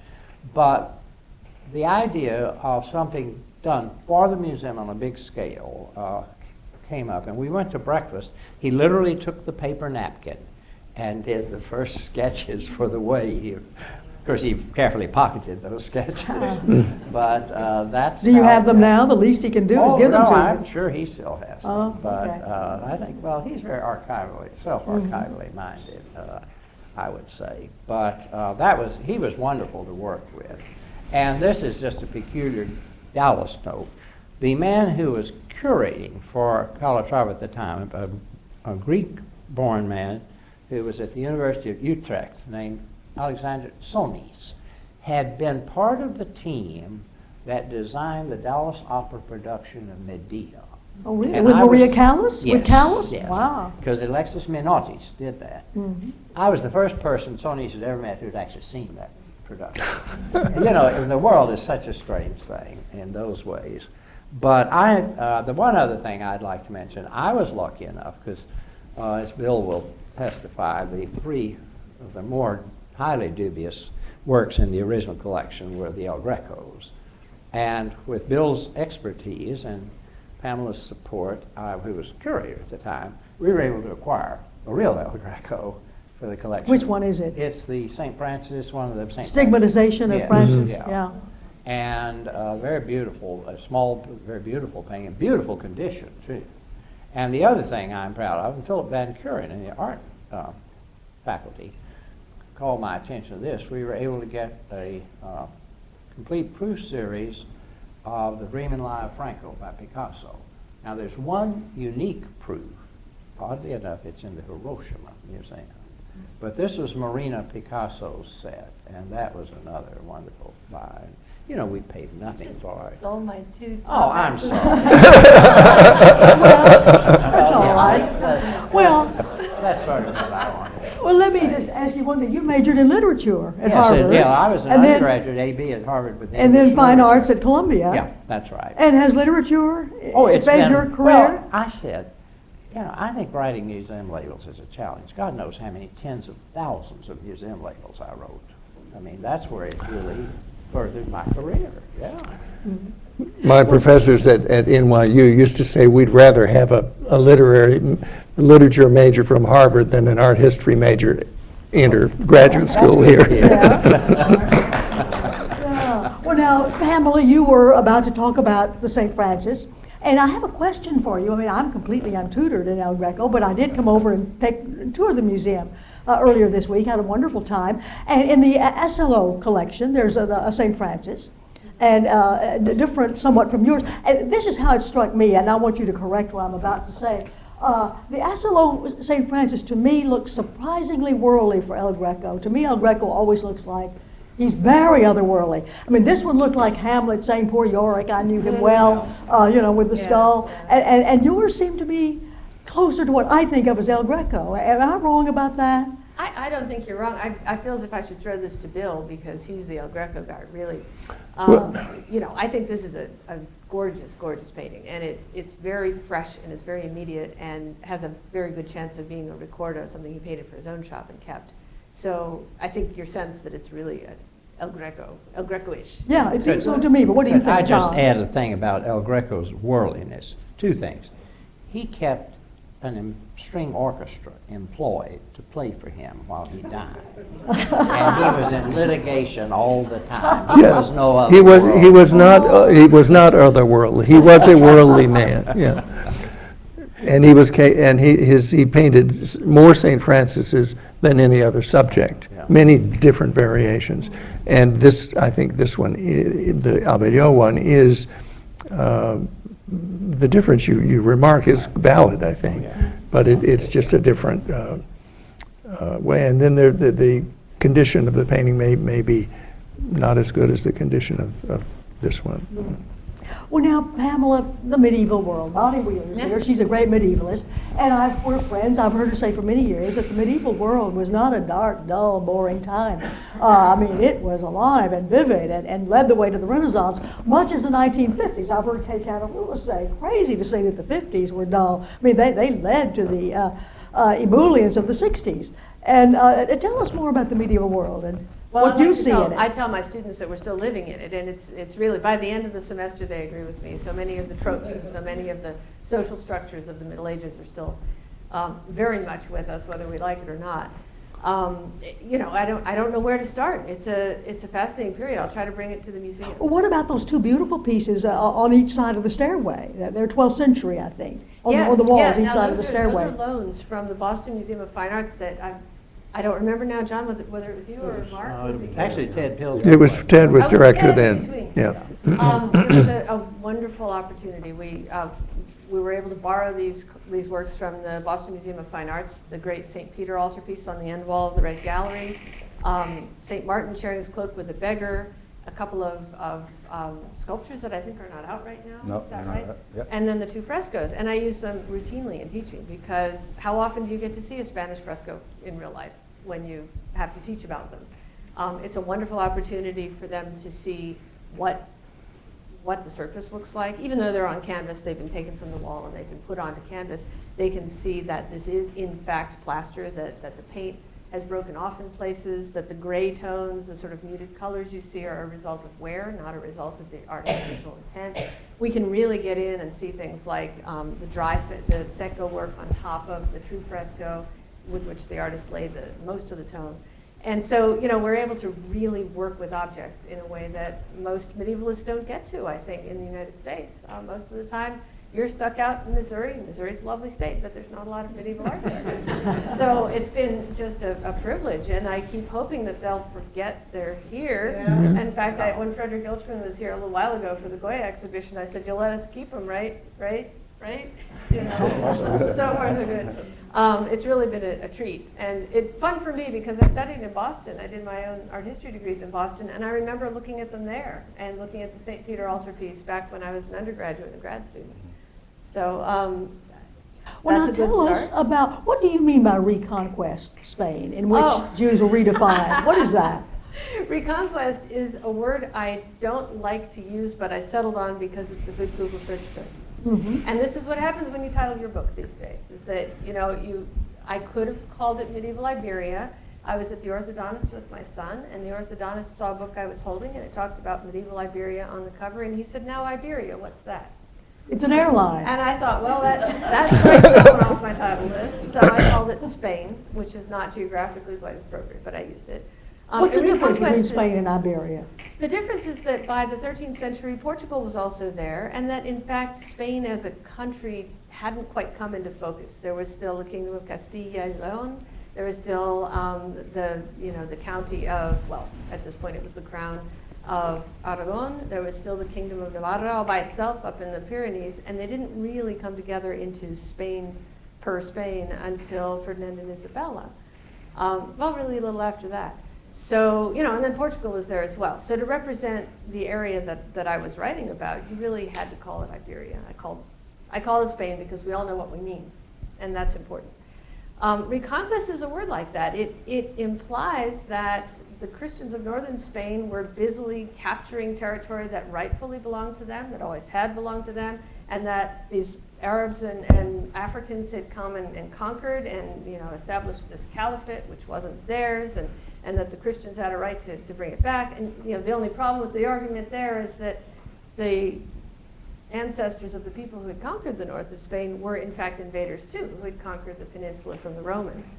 But the idea of something done for the museum on a big scale came up, and we went to breakfast. He literally took the paper napkin and did the first sketches for the way he, of course, he carefully pocketed those sketches. But that's. Do you have them now? The least he can do is give them to you. I'm sure he still has them. Oh, But okay. I think, well, he's very archivally, self-archivally minded, I would say. But he was wonderful to work with. And this is just a peculiar Dallas note. The man who was curating for Calatrava at the time, a Greek-born man who was at the University of Utrecht named Alexander Sone, had been part of the team that designed the Dallas Opera production of Medea. Oh, really? And With I Maria was- Callas? Yes, With Callas? yes. Wow. Because Alexis Minotis did that. Mhm. I was the first person Sony had ever met who'd actually seen that production. You know, the world is such a strange thing in those ways. But the one other thing I'd like to mention, I was lucky enough, because as Bill will testify, the three of the more highly dubious works in the original collection were the El Grecos. And with Bill's expertise and Pamela's support, who was curator at the time, we were able to acquire a real El Greco for the collection. Which one is it? It's the St. Francis, one of the St. Stigmatization of Yes, Francis? yeah. Yeah. And very beautiful, a small, very beautiful painting, in beautiful condition too. And the other thing I'm proud of, and Philip Van Kuren in the art faculty called my attention to this. We were able to get a complete proof series of The Dream and Lie of Franco by Picasso. Now there's one unique proof. Oddly enough, it's in the Hiroshima Museum. But this was Marina Picasso's set, and that was another wonderful buy. You know, we paid nothing for it. Stole my two. Oh, I'm sorry. That's all right. Well, That's sort of what I wanted. well, let me just ask you one thing. You majored in literature at Yes, Harvard. yeah, I was an and then- undergraduate AB at Harvard with And then English fine literature. arts at Columbia. Yeah, that's right. And has literature It's made been, your career? well, I said, you know, I think writing museum labels is a challenge. God knows how many tens of thousands of museum labels I wrote. I mean, that's where it really furthered my career, yeah. My professors at NYU used to say we'd rather have a literature major from Harvard than an art history major enter graduate school here. Yeah. Well, now, Pamela, you were about to talk about the St. Francis, and I have a question for you. I mean, I'm completely untutored in El Greco, but I did come over and tour the museum earlier this week. Had a wonderful time. And in the SLO collection, there's a St. Francis, and different somewhat from yours. And this is how it struck me, and I want you to correct what I'm about to say. The SLO St. Francis, to me, looks surprisingly worldly for El Greco. To me, El Greco always looks like he's very otherworldly. I mean, this one looked like Hamlet saying, "Poor Yorick, I knew him well," you know, with the skull. And yours seem to be closer to what I think of as El Greco. Am I wrong about that? I don't think you're wrong. I feel as if I should throw this to Bill because he's the El Greco guy, really. You know, I think this is a gorgeous, gorgeous painting, and it's very fresh and it's very immediate and has a very good chance of being a ricordo, something he painted for his own shop and kept. So I think your sense that it's really El Greco-ish. Yeah, it seems so to me, but what do you think, I just John? add a thing about El Greco's worldliness. Two things. He kept an string orchestra employed to play for him while he died. And he was in litigation all the time. He was no other He was not otherworldly. He was a worldly man. Yeah. And he painted more St. Francis's than any other subject. Yeah. Many different variations. And this, I think, this one, the Abellio one, is the difference you remark is valid, I think, but it's just a different way. And then the condition of the painting may be not as good as the condition of this one. Well, now, Pamela, the medieval world, Bonnie Wheeler's Yeah. here. She's a great medievalist. And we're friends. I've heard her say for many years that the medieval world was not a dark, dull, boring time. I mean, it was alive and vivid and led the way to the Renaissance, much as the 1950s. I've heard Kay Catalula say, crazy to say that the 50s were dull. I mean, they led to the ebullience of the 60s. And tell us more about the medieval world and what you see in it. I tell my students that we're still living in it, and it's really, by the end of the semester, they agree with me. So many of the tropes and so many of the social structures of the Middle Ages are still very much with us, whether we like it or not. You know, I don't know where to start. It's a fascinating period. I'll try to bring it to the museum. Well, what about those two beautiful pieces on each side of the stairway? They're 12th century, I think, on the walls, each side of the stairway. Those are loans from the Boston Museum of Fine Arts that I don't remember now, John, whether it was you or Mark? Was it Actually, Ted Pills. It was, Ted was Oh, director Ted then. between. Yeah. It was a wonderful opportunity. We were able to borrow these works from the Boston Museum of Fine Arts, the great St. Peter altarpiece on the end wall of the Red Gallery, St. Martin sharing his cloak with a beggar, a couple of sculptures that I think are not out right now. No, is that they're not right? out. Yep. And then the two frescoes. And I use them routinely in teaching because how often do you get to see a Spanish fresco in real life when you have to teach about them? It's a wonderful opportunity for them to see what the surface looks like. Even though they're on canvas, they've been taken from the wall and they've been put onto canvas, they can see that this is in fact plaster, that the paint has broken off in places, that the gray tones, the sort of muted colors you see are a result of wear, not a result of the artist's original intent. We can really get in and see things like the secco work on top of the true fresco with which the artist laid most of the tone. And so, you know, we're able to really work with objects in a way that most medievalists don't get to, I think, in the United States. Most of the time, you're stuck out in Missouri. Missouri's a lovely state, but there's not a lot of medieval art there. So it's been just a privilege, and I keep hoping that they'll forget they're here. Yeah. In fact, when Frederick Ilchman was here a little while ago for the Goya exhibition, I said, "You'll let us keep them, right? Right? Right?" You know. So far, so good. It's really been a treat, and it's fun for me because I studied in Boston. I did my own art history degrees in Boston, and I remember looking at them there and looking at the St. Peter altarpiece back when I was an undergraduate and a grad student. So Well, that's now a good tell start. us about, what do you mean by reconquest Spain, in which Oh. Jews were redefined? What is that? Reconquest is a word I don't like to use, but I settled on because it's a good Google search term. Mhm. And this is what happens when you title your book these days, is that, you know, I could have called it Medieval Iberia. I was at the orthodontist with my son, and the orthodontist saw a book I was holding, and it talked about Medieval Iberia on the cover, and he said, "Now Iberia, what's that?" It's an airline. And I thought, well, that strikes that one off my title list. So I called it Spain, which is not geographically quite as appropriate, but I used it. What's the and difference between Reconquest Spain is- and Iberia? The difference is that by the 13th century, Portugal was also there, and that in fact, Spain as a country hadn't quite come into focus. There was still the Kingdom of Castilla y León. There was still the county of, well, at this point it was the crown of Aragon. There was still the Kingdom of Navarra all by itself up in the Pyrenees, and they didn't really come together into Spain per Spain until Ferdinand and Isabella. Well, really a little after that. So, you know, and then Portugal is there as well. So to represent the area that I was writing about, you really had to call it Iberia. I call it Spain because we all know what we mean, and that's important. Reconquest is a word like that. It implies that the Christians of northern Spain were busily capturing territory that rightfully belonged to them, that always had belonged to them, and that these Arabs and Africans had come and conquered and, you know, established this caliphate, which wasn't theirs, and that the Christians had a right to bring it back. And, you know, the only problem with the argument there is that the ancestors of the people who had conquered the north of Spain were in fact invaders too, who had conquered the peninsula from the Romans.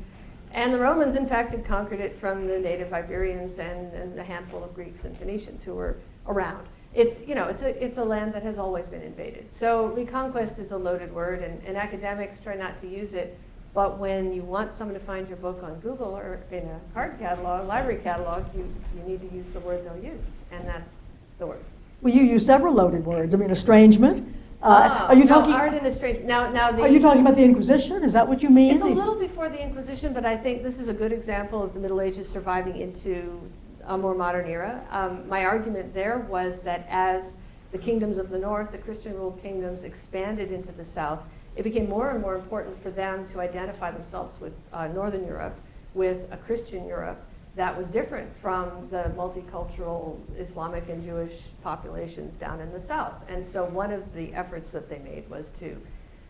And the Romans in fact had conquered it from the native Iberians and a handful of Greeks and Phoenicians who were around. It's, you know, it's a land that has always been invaded. So reconquest is a loaded word, and academics try not to use it, but when you want someone to find your book on Google or in a card catalog, library catalog, you need to use the word they'll use, and that's the word. Well, you use several loaded words. I mean, estrangement. Are you talking? Art and estrangement. Now Are you talking about the Inquisition? Is that what you mean? It's a little before the Inquisition, but I think this is a good example of the Middle Ages surviving into a more modern era. My argument there was that as the kingdoms of the north, the Christian-ruled kingdoms, expanded into the south, it became more and more important for them to identify themselves with Northern Europe, with a Christian Europe that was different from the multicultural Islamic and Jewish populations down in the south. And so one of the efforts that they made was to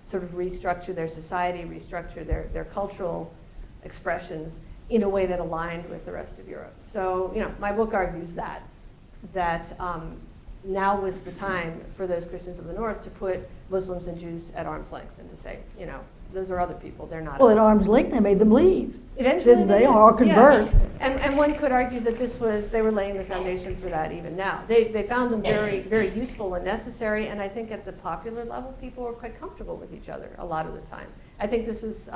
sort of restructure their society, restructure their cultural expressions in a way that aligned with the rest of Europe. So, you know, my book argues that now was the time for those Christians of the north to put Muslims and Jews at arm's length and to say, you know, those are other people, they're not Well, us. at arm's length, they made them leave. Eventually Didn't they, did. or convert? Yeah. And one could argue that they were laying the foundation for that even now. They found them very, very useful and necessary, and I think at the popular level, people were quite comfortable with each other a lot of the time. I think this is,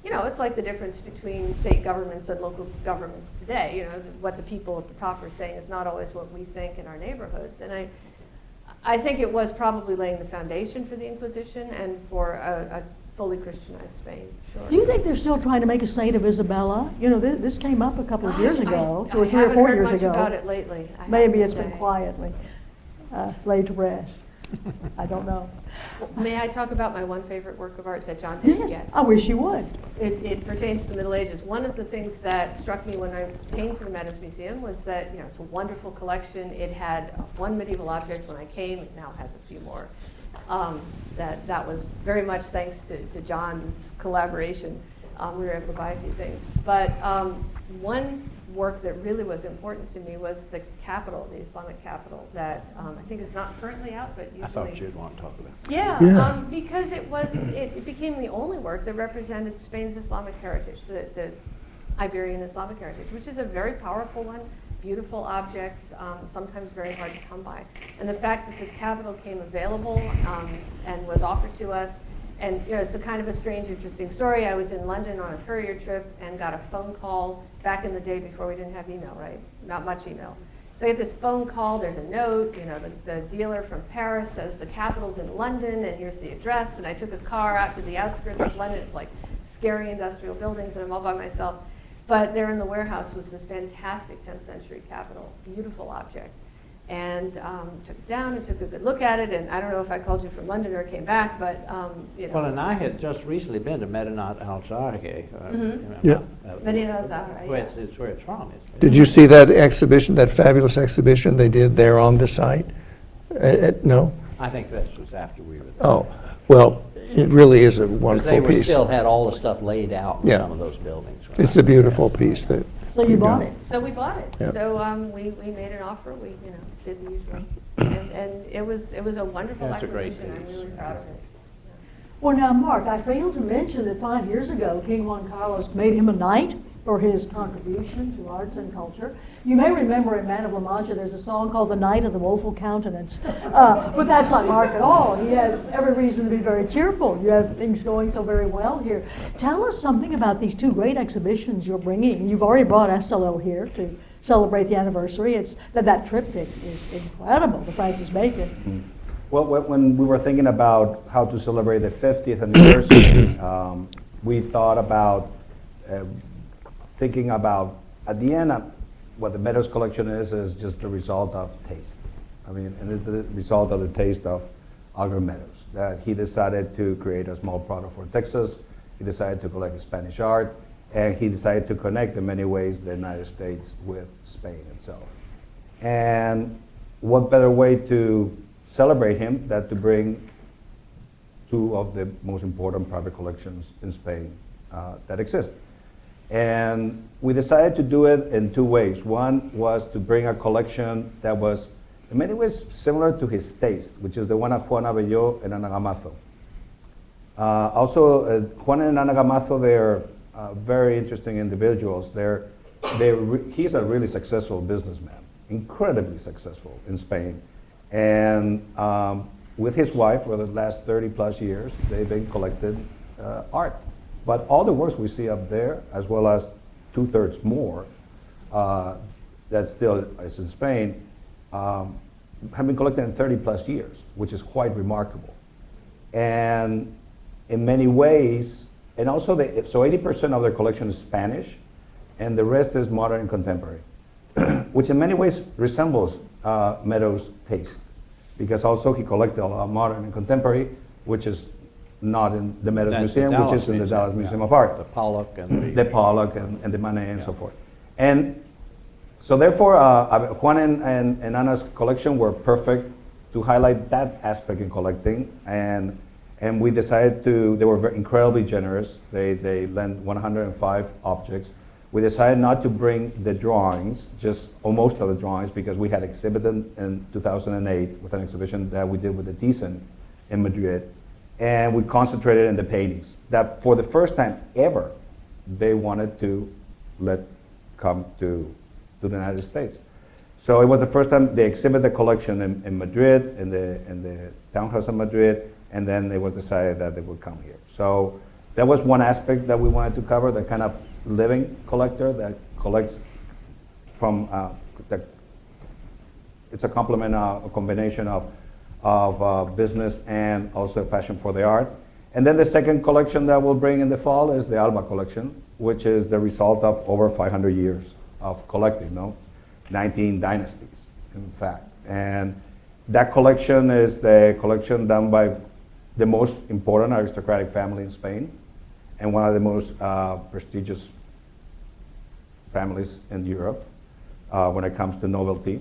you know, it's like the difference between state governments and local governments today. You know, what the people at the top are saying is not always what we think in our neighborhoods. And I think it was probably laying the foundation for the Inquisition and for a fully Christianized Spain, sure. Do you think they're still trying to make a saint of Isabella? You know, this came up a couple of years ago, 2 or 3 or 4 years I haven't heard much ago. about it lately. Maybe it's been quietly laid to rest. I don't know. Well, may I talk about my one favorite work of art that John didn't Yes, get? I wish you would. It pertains to the Middle Ages. One of the things that struck me when I came to the Meadows Museum was that, you know, it's a wonderful collection. It had one medieval object when I came. It now has a few more. That was very much thanks to John's collaboration. We were able to buy a few things. But one work that really was important to me was the capital, the Islamic capital, that I think is not currently out, but usually. I thought you'd want to talk about it. Yeah. Because it became the only work that represented Spain's Islamic heritage, the Iberian Islamic heritage, which is a very powerful one, beautiful objects, sometimes very hard to come by. And the fact that this capital came available and was offered to us, and you know, it's a kind of a strange, interesting story. I was in London on a courier trip and got a phone call back in the day before we didn't have email, right? Not much email. So I get this phone call, there's a note, you know, the dealer from Paris says the capital's in London and here's the address, and I took a car out to the outskirts of London. It's like scary industrial buildings and I'm all by myself. But there in the warehouse was this fantastic 10th century capital, beautiful object. And took it down and took a good look at it, and I don't know if I called you from London or came back, but you know. Well, and I had just recently been to Medinat al-Zarqi. Yeah. Medina al-Zahra, yeah. It's where it's from. Did you see that exhibition, that fabulous exhibition they did there on the site? No? I think this was after we were there. Oh, well, it really is a Because wonderful they were piece. still had all the stuff laid out in Yeah. some of those buildings. right? It's a beautiful piece that. So you bought it. So we bought it. Yeah. So we made an offer. We did the usual, and it was a wonderful Yeah, it's a great acquisition. I'm piece. really proud of it. Well, now, Mark, I failed to mention that 5 years ago, King Juan Carlos made him a knight for his contribution to arts and culture. You may remember in Man of La Mancha, there's a song called The Knight of the Woeful Countenance. But that's not Mark at all. He has every reason to be very cheerful. You have things going so very well here. Tell us something about these 2 great exhibitions you're bringing. You've already brought SLO here to celebrate the anniversary. It's that triptych is incredible, the Francis Bacon. Well, when we were thinking about how to celebrate the 50th anniversary, we thought about thinking about, at the end, what the Meadows collection is just the result of taste. I mean, and it's the result of the taste of Algur Meadows, that he decided to create a small product for Texas. He decided to collect Spanish art, and he decided to connect in many ways the United States with Spain itself. And what better way to celebrate him than to bring 2 of the most important private collections in Spain that exist. And we decided to do it in 2 ways. One was to bring a collection that was in many ways similar to his taste, which is the one of Juan Abelló and Ana Gamazo. Also, Juan and Ana Gamazo, they're very interesting individuals. He's a really successful businessman, incredibly successful in Spain. And with his wife, for the last 30 plus years, they've been collecting art. But all the works we see up there, as well as 2/3 more, that still is in Spain, have been collected in 30 plus years, which is quite remarkable. And in many ways, and also, so 80% of their collection is Spanish, and the rest is modern and contemporary, which in many ways resembles Meadows' taste. because also he collected a lot of modern and contemporary, which is not in the Meadows That's the Museum, which Dallas is in the Museum, Dallas Museum yeah. of Art. The Pollock and The Pollock and the Manet and so forth. And so therefore, Juan and Anna's collection were perfect to highlight that aspect in collecting. And we decided they were incredibly generous. They lent 105 objects. We decided not to bring the drawings, or most of the drawings, because we had exhibited in 2008 with an exhibition that we did with the Thyssen in Madrid. And we concentrated in the paintings that for the first time ever, they wanted to let come to the United States. So it was the first time they exhibited the collection in Madrid, in the townhouse in Madrid, and then it was decided that they would come here. So that was one aspect that we wanted to cover, the kind of living collector that collects from, it's a complement, a combination of business and also a passion for the art. And then the second collection that we'll bring in the fall is the Alma Collection, which is the result of over 500 years of collecting, 19 dynasties, in fact. And that collection is the collection done by the most important aristocratic family in Spain and one of the most prestigious families in Europe when it comes to novelty.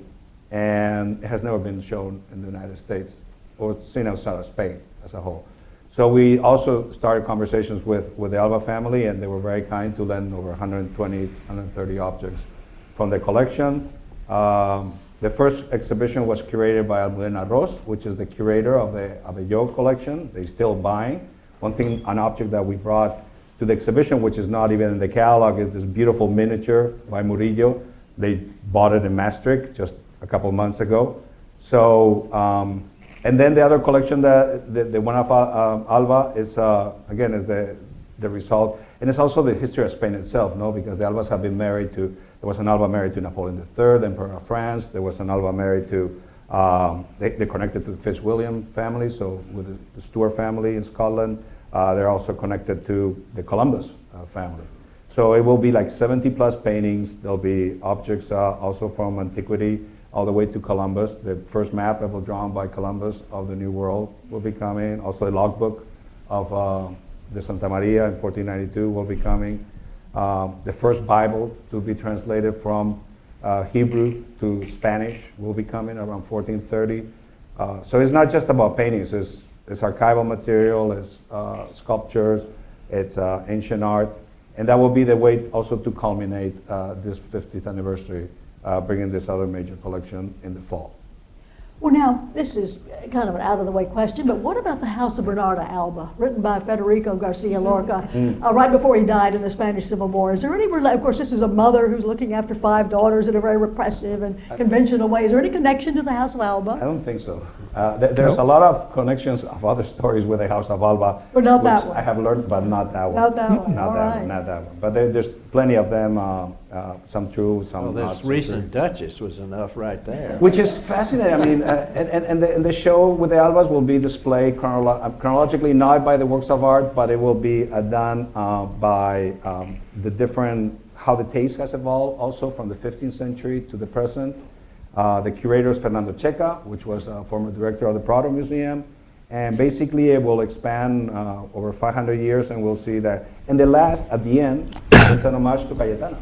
And it has never been shown in the United States or seen outside of Spain as a whole. So we also started conversations with the Alba family, and they were very kind to lend over 120, 130 objects from the collection. The first exhibition was curated by Almudena Ros, which is the curator of the Yo collection. They're still buying. An object that we brought to the exhibition, which is not even in the catalog, is this beautiful miniature by Murillo. They bought it in Maastricht just a couple months ago. So, and then the other collection, the one of Alba, is again is the result, and it's also the history of Spain itself, because the Albas have been married to. There was an Alba married to Napoleon III, Emperor of France. There was an Alba married to. They're connected to the Fitzwilliam family, so with the Stuart family in Scotland. They're also connected to the Columbus family. So it will be like 70 plus paintings. There'll be objects also from antiquity all the way to Columbus. The first map ever drawn by Columbus of the New World will be coming. Also the logbook of the Santa Maria in 1492 will be coming. The first Bible to be translated from Hebrew to Spanish will be coming around 1430. So it's not just about paintings. It's archival material, it's sculptures, it's ancient art. And that will be the way also to culminate this 50th anniversary, bringing this other major collection in the fall. Well, now, this is kind of an out-of-the-way question, but what about the House of Bernarda Alba, written by Federico Garcia Lorca, right before he died in the Spanish Civil War? Is there any, of course, this is a mother who's looking after 5 daughters in a very repressive and conventional way. Is there any connection to the House of Alba? I don't think so. There's a lot of connections of other stories with the House of Alba. But not that one. I have learned, but not that one. Not that one, Not all that right. one, not that one. But there's plenty of them, some true, some Well, not. this so recent true. Duchess was enough right there. Which is fascinating. I mean, and the show with the Albas will be displayed chronologically, not by the works of art, but it will be done by the different, how the taste has evolved also from the 15th century to the present. The curator is Fernando Checa, which was a former director of the Prado Museum. And basically it will expand over 500 years, and we'll see that. And the last, at the end, it's an homage to Cayetana,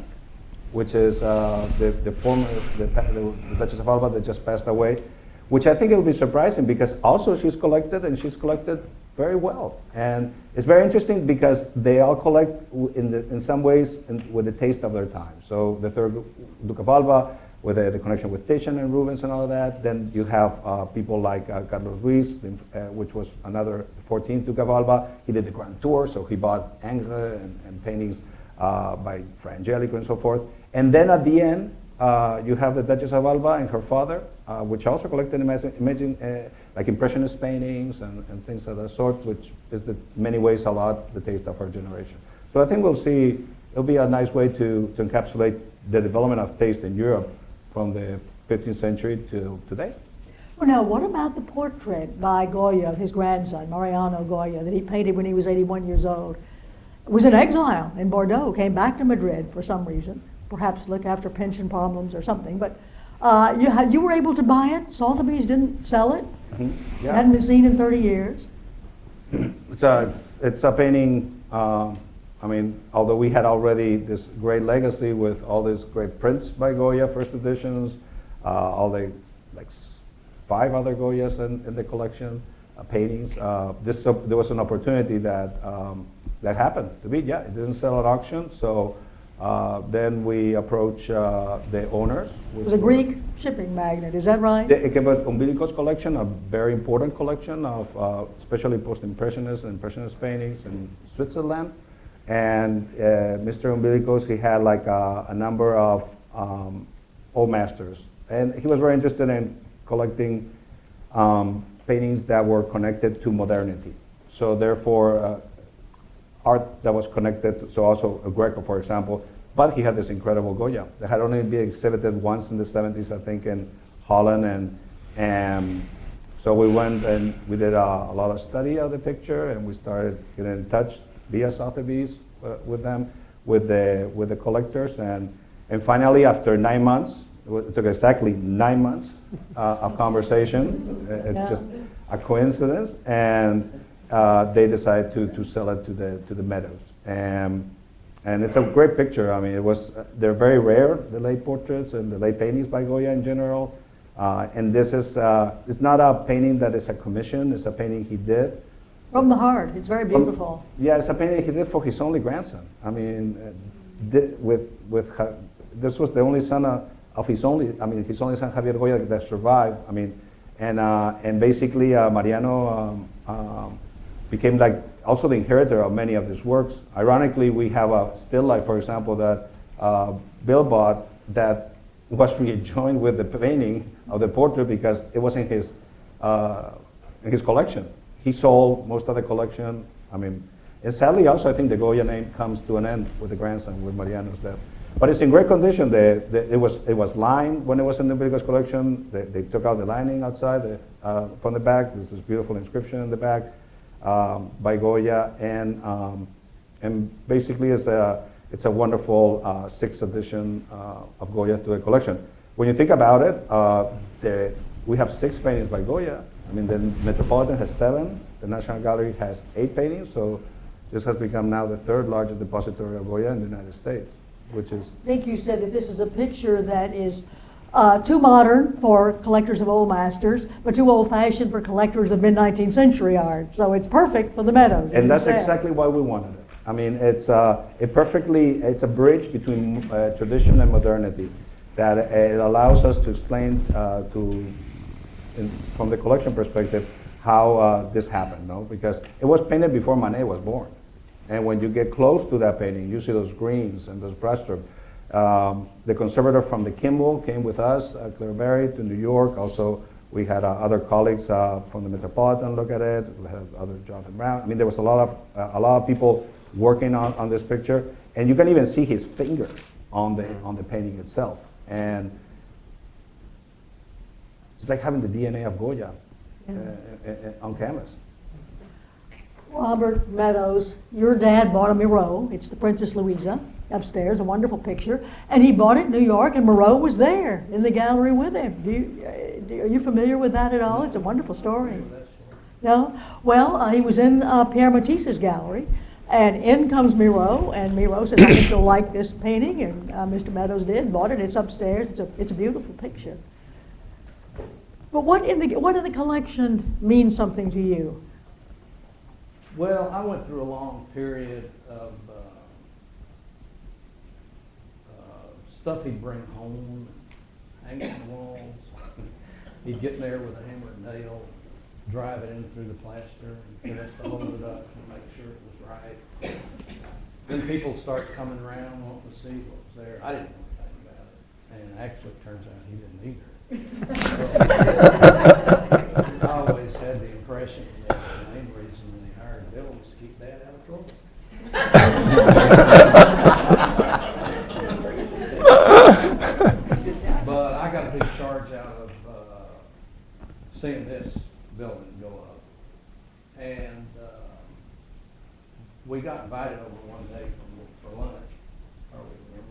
which is the former, the Duchess of Alba that just passed away, which I think it will be surprising because also she's collected, and she's collected very well. And it's very interesting because they all collect in some ways with the taste of their time. So the third Duke of Alba, with the connection with Titian and Rubens and all of that. Then you have people like Carlos Ruiz, which was another 14th Duke of Alba. He did the Grand Tour, so he bought Ingres and paintings by Fra Angelico and so forth. And then at the end, you have the Duchess of Alba and her father, which also collected like Impressionist paintings and things of that sort, which is in many ways a lot the taste of her generation. So I think we'll see, it'll be a nice way to encapsulate the development of taste in Europe from the 15th century to today. Well, now, what about the portrait by Goya of his grandson, Mariano Goya, that he painted when he was 81 years old? Was in exile in Bordeaux, came back to Madrid for some reason, perhaps look after pension problems or something, but you were able to buy it. Sotheby's didn't sell it. Yeah. Hadn't been seen in 30 years. It's a painting, I mean, although we had already this great legacy with all these great prints by Goya, first editions, all the, like 5 other Goyas in the collection, paintings. There was an opportunity that happened to be, yeah, it didn't sell at auction, so then we approached the owners. It was a Greek shipping magnet, is that right? The Umbilicos collection, a very important collection of especially post-impressionist and impressionist paintings in Switzerland. And Mr. Umbilicos, he had like a number of old masters. And he was very interested in collecting paintings that were connected to modernity. So therefore, art that was connected, so also a Greco, for example, but he had this incredible Goya that had only been exhibited once in the 70s, I think, in Holland, and so we went and we did a lot of study of the picture, and we started getting in touch via Sotheby's with them, with the collectors, and finally, after 9 months, it took exactly 9 months of conversation. It's just a coincidence, and they decided to sell it to the Meadows, and it's a great picture. I mean, they're very rare, the late portraits and the late paintings by Goya in general. And this is it's not a painting that is a commission. It's a painting he did From the heart. It's very beautiful. Yeah, it's a painting he did for his only grandson. I mean, this was the only son of his only. I mean, his only son Javier Goya that survived. I mean, and basically Mariano became like also the inheritor of many of his works. Ironically, we have a still life, for example, that Bill bought that was rejoined with the painting of the portrait because it was in his collection. He sold most of the collection. I mean, and sadly also I think the Goya name comes to an end with the grandson, with Mariano's death. But it's in great condition. It was lined when it was in the Umbilicos collection. They took out the lining outside from the back. There's this beautiful inscription in the back by Goya, and basically it's a wonderful 6th edition of Goya to the collection. When you think about it, we have 6 paintings by Goya. I mean, the Metropolitan has 7. The National Gallery has 8 paintings. So this has become now the 3rd largest depository of Goya in the United States, which is. I think you said that this is a picture that is too modern for collectors of old masters, but too old-fashioned for collectors of mid-19th century art. So it's perfect for the Meadows. And that's exactly why we wanted it. I mean, it's a bridge between tradition and modernity that it allows us to explain from the collection perspective how this happened, no? Because it was painted before Manet was born. And when you get close to that painting, you see those greens and those brushstrokes. The conservator from the Kimball came with us, Claire Berry, to New York. Also, we had other colleagues from the Metropolitan look at it. We had other Jonathan Brown. I mean, there was a lot of people working on this picture, and you can even see his fingers on the painting itself. And it's like having the DNA of Goya on canvas. Robert Meadows, your dad bought a Miro. It's the Princess Louisa upstairs, a wonderful picture. And he bought it in New York, and Moreau was there in the gallery with him. Are you familiar with that at all? It's a wonderful story. No? Well, he was in Pierre Matisse's gallery, and in comes Miro, and Miro said, I think you'll like this painting, and Mr. Meadows did, bought it. It's upstairs. It's a beautiful picture. But what in the collection means something to you? Well, I went through a long period of stuff he'd bring home, hang it on the walls. He'd get in there with a hammer and nail, drive it in through the plaster, and get us to hold it up and make sure it was right. Then people start coming around wanting to see what was there. I didn't know anything about it, and actually it turns out he didn't either. So, I always had the impression that the main reason they hired Bill was to keep Dad out of trouble. But I got a big charge out of seeing this building go up. And we got invited over one day for lunch.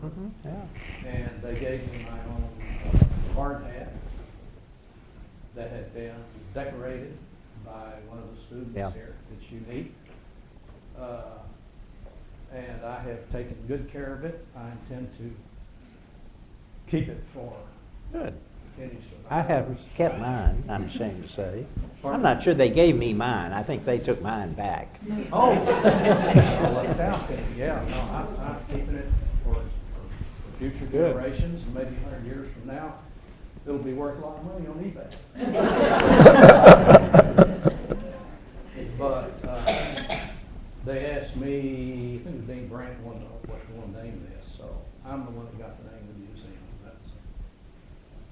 Remember? Yeah. And they gave me my own hard hat that had been decorated by one of the students Yeah. here. It's unique. And I have taken good care of it. I intend to keep it for Good. any survivors. I have kept mine, I'm ashamed to say. Pardon? I'm not sure they gave me mine. I think they took mine back. Oh, I left out then. Yeah, no, I'm keeping it for future Good. generations, and maybe 100 years from now, it'll be worth a lot of money on eBay. But they asked me, I think it was Dean Brandt wanted to know what you want to name this, so I'm the one that got the name of the museum. That's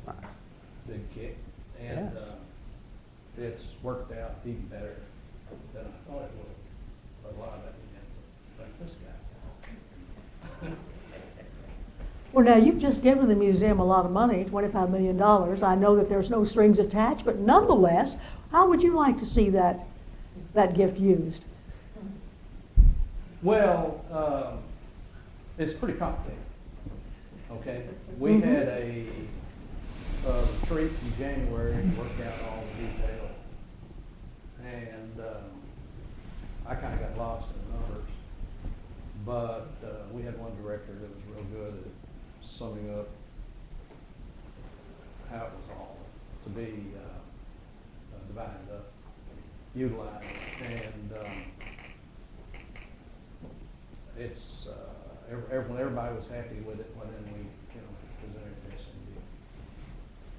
a big kick, and it's worked out even better than I thought it would. A lot of it, like this guy. Well, now, you've just given the museum a lot of money, $25 million. I know that there's no strings attached, but nonetheless, how would you like to see that gift used? Well, it's pretty complicated, okay? We had a retreat in January and worked out all the detail. And I kind of got lost in the numbers. But we had one director that was real good at summing up how it was all to be divided up, utilized. And it's everybody was happy with it when then we presented this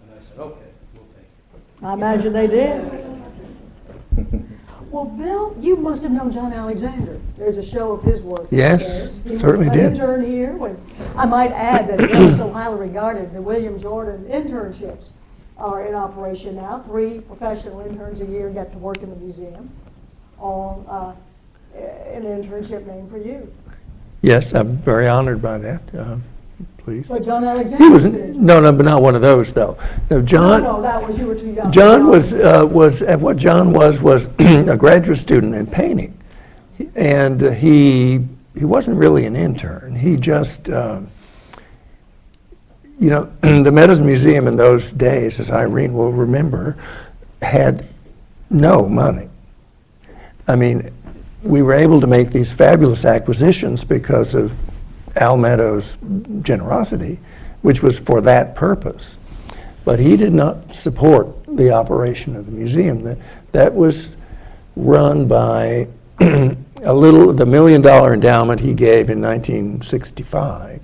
and they said, okay, we'll take it. I imagine they did. Well, Bill, you must have known John Alexander. There's a show of his work. Yes, He certainly was an did. intern here. I might add that Bill is so highly regarded. The William Jordan internships are in operation now. 3 professional interns a year get to work in the museum. All an internship named for you. Yes, I'm very honored by that. Please. But John Alexander He was did. no, but not one of those though. No, John. No, that was you were too young. John was what John was a graduate student in painting, and he wasn't really an intern. He just the Meadows Museum in those days, as Irene will remember, had no money. I mean, we were able to make these fabulous acquisitions because of Al Meadows' generosity, which was for that purpose. But he did not support the operation of the museum. That was run by the $1 million endowment he gave in 1965,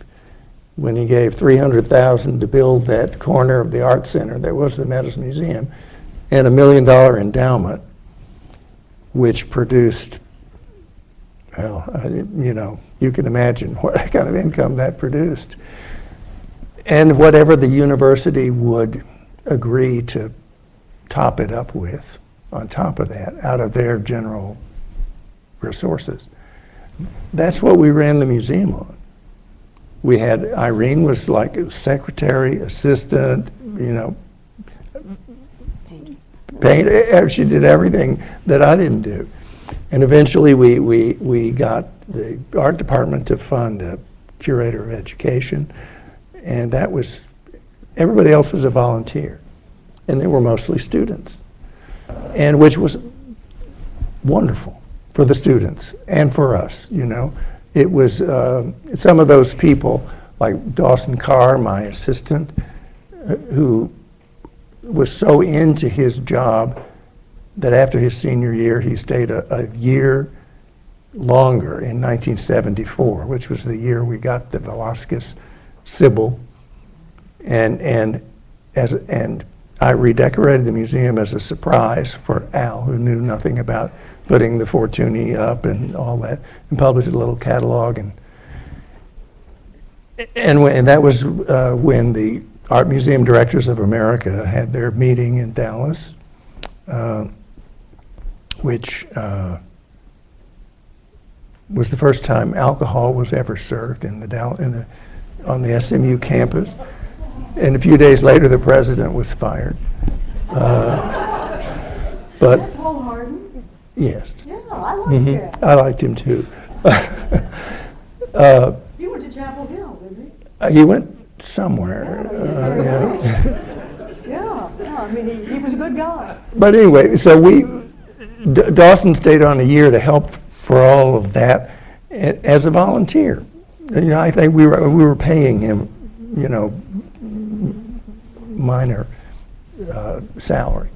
when he gave $300,000 to build that corner of the art center that was the Meadows Museum, and $1 million endowment, which produced, well, you can imagine what kind of income that produced. And whatever the university would agree to top it up with, on top of that, out of their general resources. That's what we ran the museum on. We had, Irene was like a secretary, assistant, paint, she did everything that I didn't do. And eventually we got the art department to fund a curator of education, and that was, everybody else was a volunteer, and they were mostly students, and which was wonderful for the students and for us, It was some of those people, like Dawson Carr, my assistant, who was so into his job that after his senior year, he stayed a year longer in 1974, which was the year we got the Velázquez Sybil, and I redecorated the museum as a surprise for Al, who knew nothing about putting the Fortuny up and all that, and published a little catalog, and that was when the Art Museum Directors of America had their meeting in Dallas, which was the first time alcohol was ever served on the SMU campus. And a few days later, the president was fired. But Paul Hardin? yes, Yeah, I like that. I liked him too. You went to Chapel Hill, didn't you? He went somewhere. Yeah. Yeah, I mean, he was a good guy. But anyway, so Dawson stayed on a year to help for all of that as a volunteer. You know, I think we were paying him, you know, minor salary,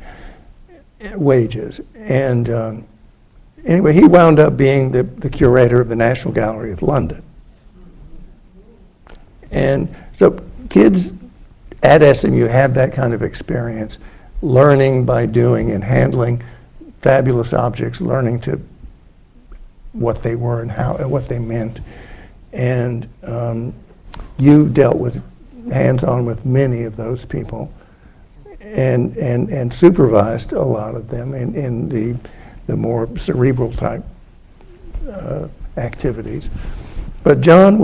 wages. And anyway, he wound up being the curator of the National Gallery of London. And so kids at SMU had that kind of experience, learning by doing and handling fabulous objects, learning to what they were and how and what they meant. And you dealt with hands-on with many of those people and supervised a lot of them in the more cerebral type activities. But John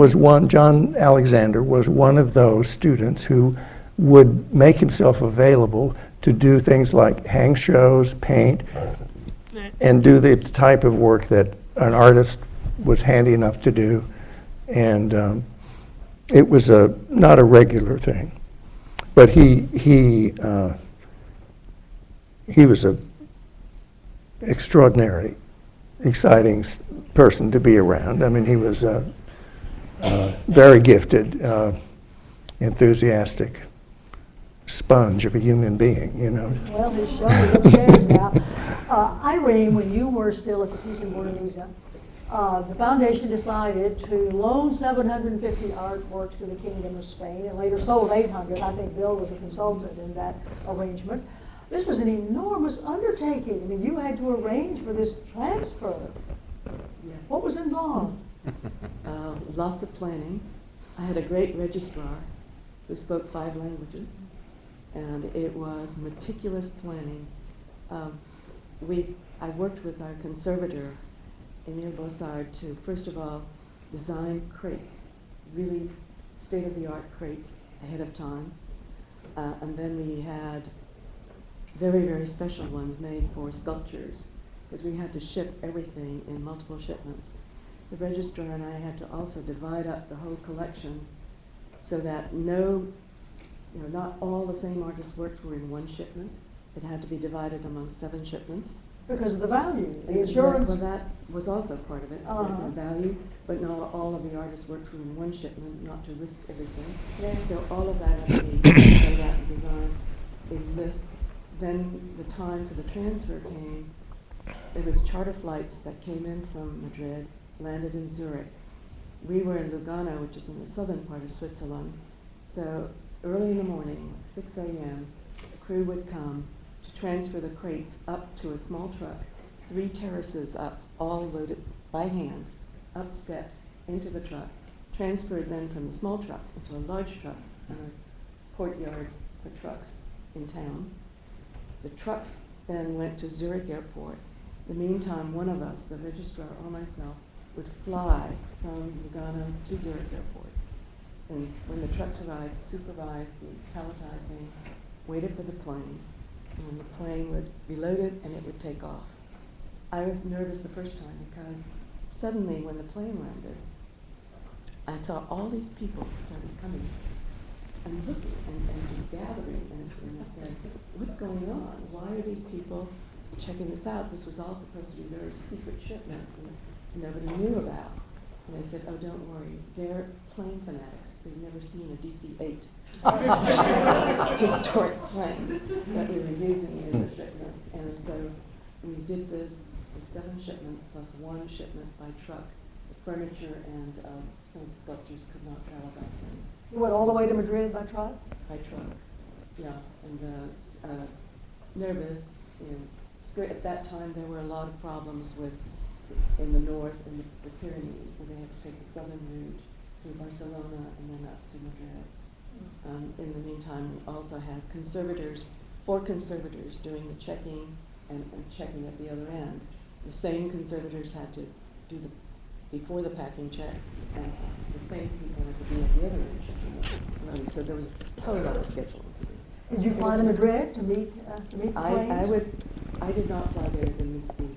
Alexander was one of those students who would make himself available to do things like hang shows, paint, and do the type of work that an artist was handy enough to do. And it was not a regular thing. But he was a extraordinary, exciting person to be around. I mean, he was very gifted, enthusiastic sponge of a human being, you know. Well, he's showing upstairs now. Irene, when you were still at the PC Museum, the foundation decided to loan 750 artworks to the Kingdom of Spain and later sold 800. I think Bill was a consultant in that arrangement. This was an enormous undertaking. I mean, you had to arrange for this transfer. Yes. What was involved? Lots of planning. I had a great registrar who spoke 5 languages, and it was meticulous planning. I worked with our conservator, Emile Bossard, to first of all design crates, really state-of-the-art crates ahead of time, and then we had very, very special ones made for sculptures, because we had to ship everything in multiple shipments. The registrar and I had to also divide up the whole collection so that not all the same artists' works were in one shipment. It had to be divided among 7 shipments. Because of the value, the insurance. Well, that was also part of it, the value, but not all of the artists' works were in one shipment, not to risk everything. Yeah. So all of that had to be laid out and designed in lists. Then the time for the transfer came. It was charter flights that came in from Madrid, landed in Zurich. We were in Lugano, which is in the southern part of Switzerland. So early in the morning, 6 a.m., the crew would come to transfer the crates up to a small truck, 3 terraces up, all loaded by hand, up steps into the truck, transferred then from the small truck into a large truck in a courtyard for trucks in town. The trucks then went to Zurich Airport. In the meantime, one of us, the registrar or myself, would fly from Lugano to Zurich Airport. And when the trucks arrived, supervised the palletizing, waited for the plane, and when the plane would be loaded and it would take off. I was nervous the first time because suddenly when the plane landed, I saw all these people started coming and looking and just gathering and what's going on? Why are these people checking this out? This was all supposed to be very secret shipments and nobody knew about. And I said, oh, don't worry, they're plane fanatics. They've never seen a DC-8 historic plane that we were using as a shipment. And so we did this with 7 shipments plus 1 shipment by truck. The furniture and some of the sculptures could not travel by plane. You went all the way to Madrid by truck? By truck, yeah. And nervous. At that time, there were a lot of problems in the north and the Pyrenees, so they had to take the southern route through Barcelona and then up to Madrid. In the meantime, we also had 4 conservators doing the checking and checking at the other end. The same conservators had to do before the packing check, and the same people had to be at the other end checking. So there was a whole lot of scheduling to do. Did you fly to Madrid to meet the planes? I did not fly there. The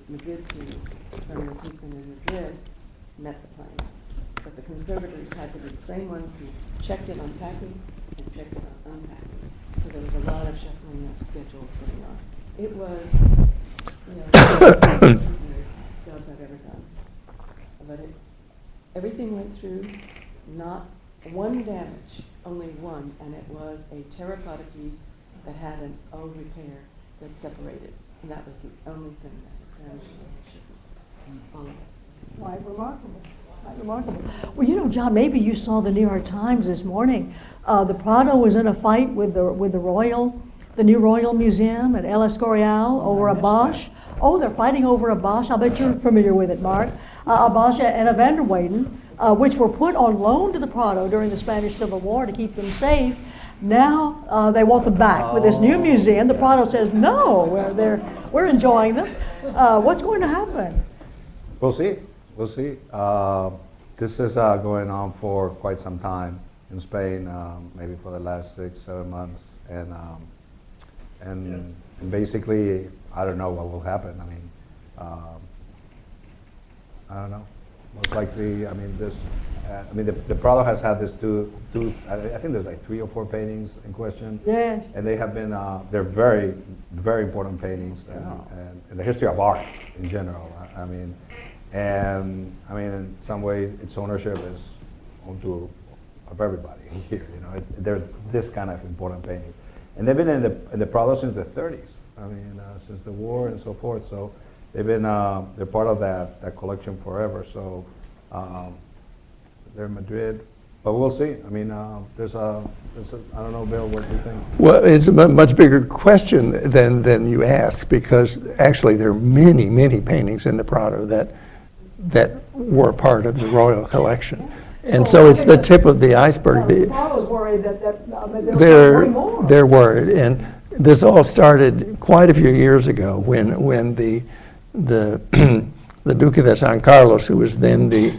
Madrid team from Thyssen in Madrid met the planes. But the conservators had to be the same ones who checked in on packing and checked in on unpacking. So there was a lot of shuffling schedules going on. It was, you know, jobs I've ever done. But everything went through, not one damage, only one, and it was a terracotta piece that had an O repair that separated. And that was the only thing that was damaged in the shipment. Quite remarkable. Quite remarkable. Well, you know, John, maybe you saw the New York Times this morning. The Prado was in a fight with the new Royal Museum at El Escorial over a Bosch. Oh, they're fighting over a Bosch. I bet you're familiar with it, Mark. A Bosch and a Van der Weyden, which were put on loan to the Prado during the Spanish Civil War to keep them safe. Now they want them back with this new museum. The Prado says, no, we're enjoying them. What's going to happen? We'll see. We'll see. This is going on for quite some time in Spain, maybe for the last 6-7 months, and basically, I don't know what will happen. I mean, I don't know. Most likely, I mean, the Prado has had this two. I think there's like 3 or 4 paintings in question. Yes. And they have been, they're very, very important paintings, and in the history of art in general. I mean, in some way, its ownership is owned of everybody here. You know, they're this kind of important paintings, and they've been in the Prado since the 30s. I mean, since the war and so forth. So they've been they're part of that collection forever. So they're in Madrid, but we'll see. I mean, there's a I don't know, Bill, what do you think? Well, it's a much bigger question than you ask, because actually there are many, many paintings in the Prado that were part of the Royal Collection. And so it's the tip of the iceberg. The Prado's worried that they're more. They're worried. And this all started quite a few years ago when the Duque de San Carlos, who was then the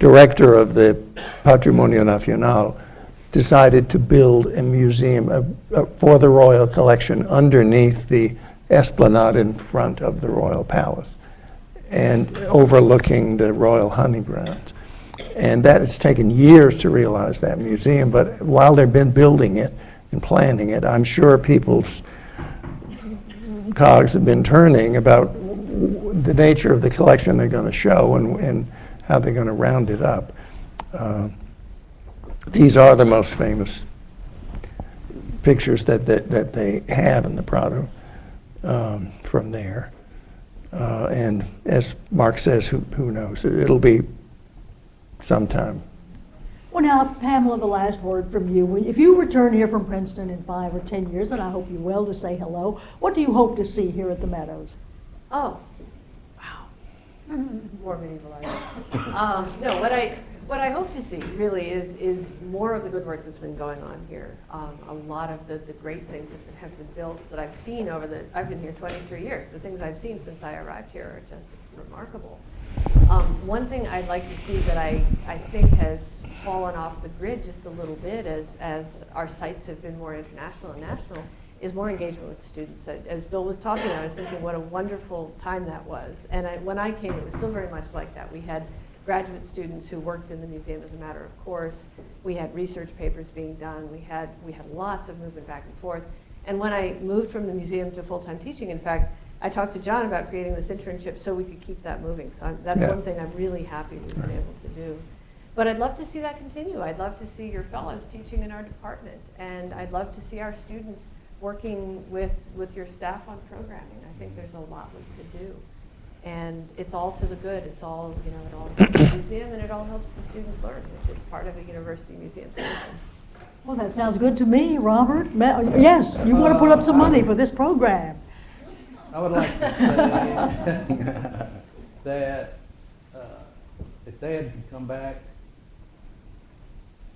director of the Patrimonio Nacional, decided to build a museum for the Royal Collection underneath the esplanade in front of the Royal Palace and overlooking the royal hunting grounds. And that it's taken years to realize that museum, but while they've been building it and planning it, I'm sure people's cogs have been turning about the nature of the collection they're going to show and how they're going to round it up. These are the most famous pictures that they have in the Prado from there. And as Mark says, who knows? It'll be sometime. Well, now, Pamela, the last word from you. If you return here from Princeton in 5 or 10 years, and I hope you will, to say hello, what do you hope to see here at the Meadows? Oh, wow. More medieval art. No, what I hope to see really is more of the good work that's been going on here. A lot of the great things that have been built that I've seen I've been here 23 years. The things I've seen since I arrived here are just remarkable. One thing I'd like to see that I think has fallen off the grid just a little bit as our sites have been more international and national is more engagement with the students. As Bill was talking, I was thinking what a wonderful time that was. And when I came, it was still very much like that. We had graduate students who worked in the museum as a matter of course. We had research papers being done. We had lots of movement back and forth. And when I moved from the museum to full-time teaching, in fact, I talked to John about creating this internship so we could keep that moving. So that's one thing I'm really happy we've been able to do. But I'd love to see that continue. I'd love to see your fellows teaching in our department. And I'd love to see our students working with your staff on programming. I think there's a lot we could do. And it's all to the good. It's all, it all helps the museum and it all helps the students learn, which is part of a university museum solution. Well, that sounds good to me, Robert. Yes, you want to put up some money for this program. I would like to say that if Dad could come back,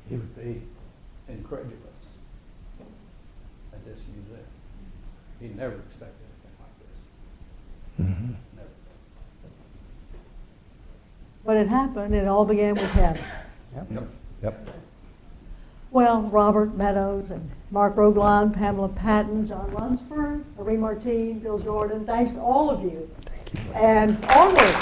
he would be incredulous at this museum. He never expected anything like this. Mm-hmm. Never. But it happened. It all began with him. Yep. Well, Robert Meadows and Mark Roglán, Pamela Patton, John Lunsford, Irene Martín, Bill Jordan, thanks to all of you. Thank you. And onward.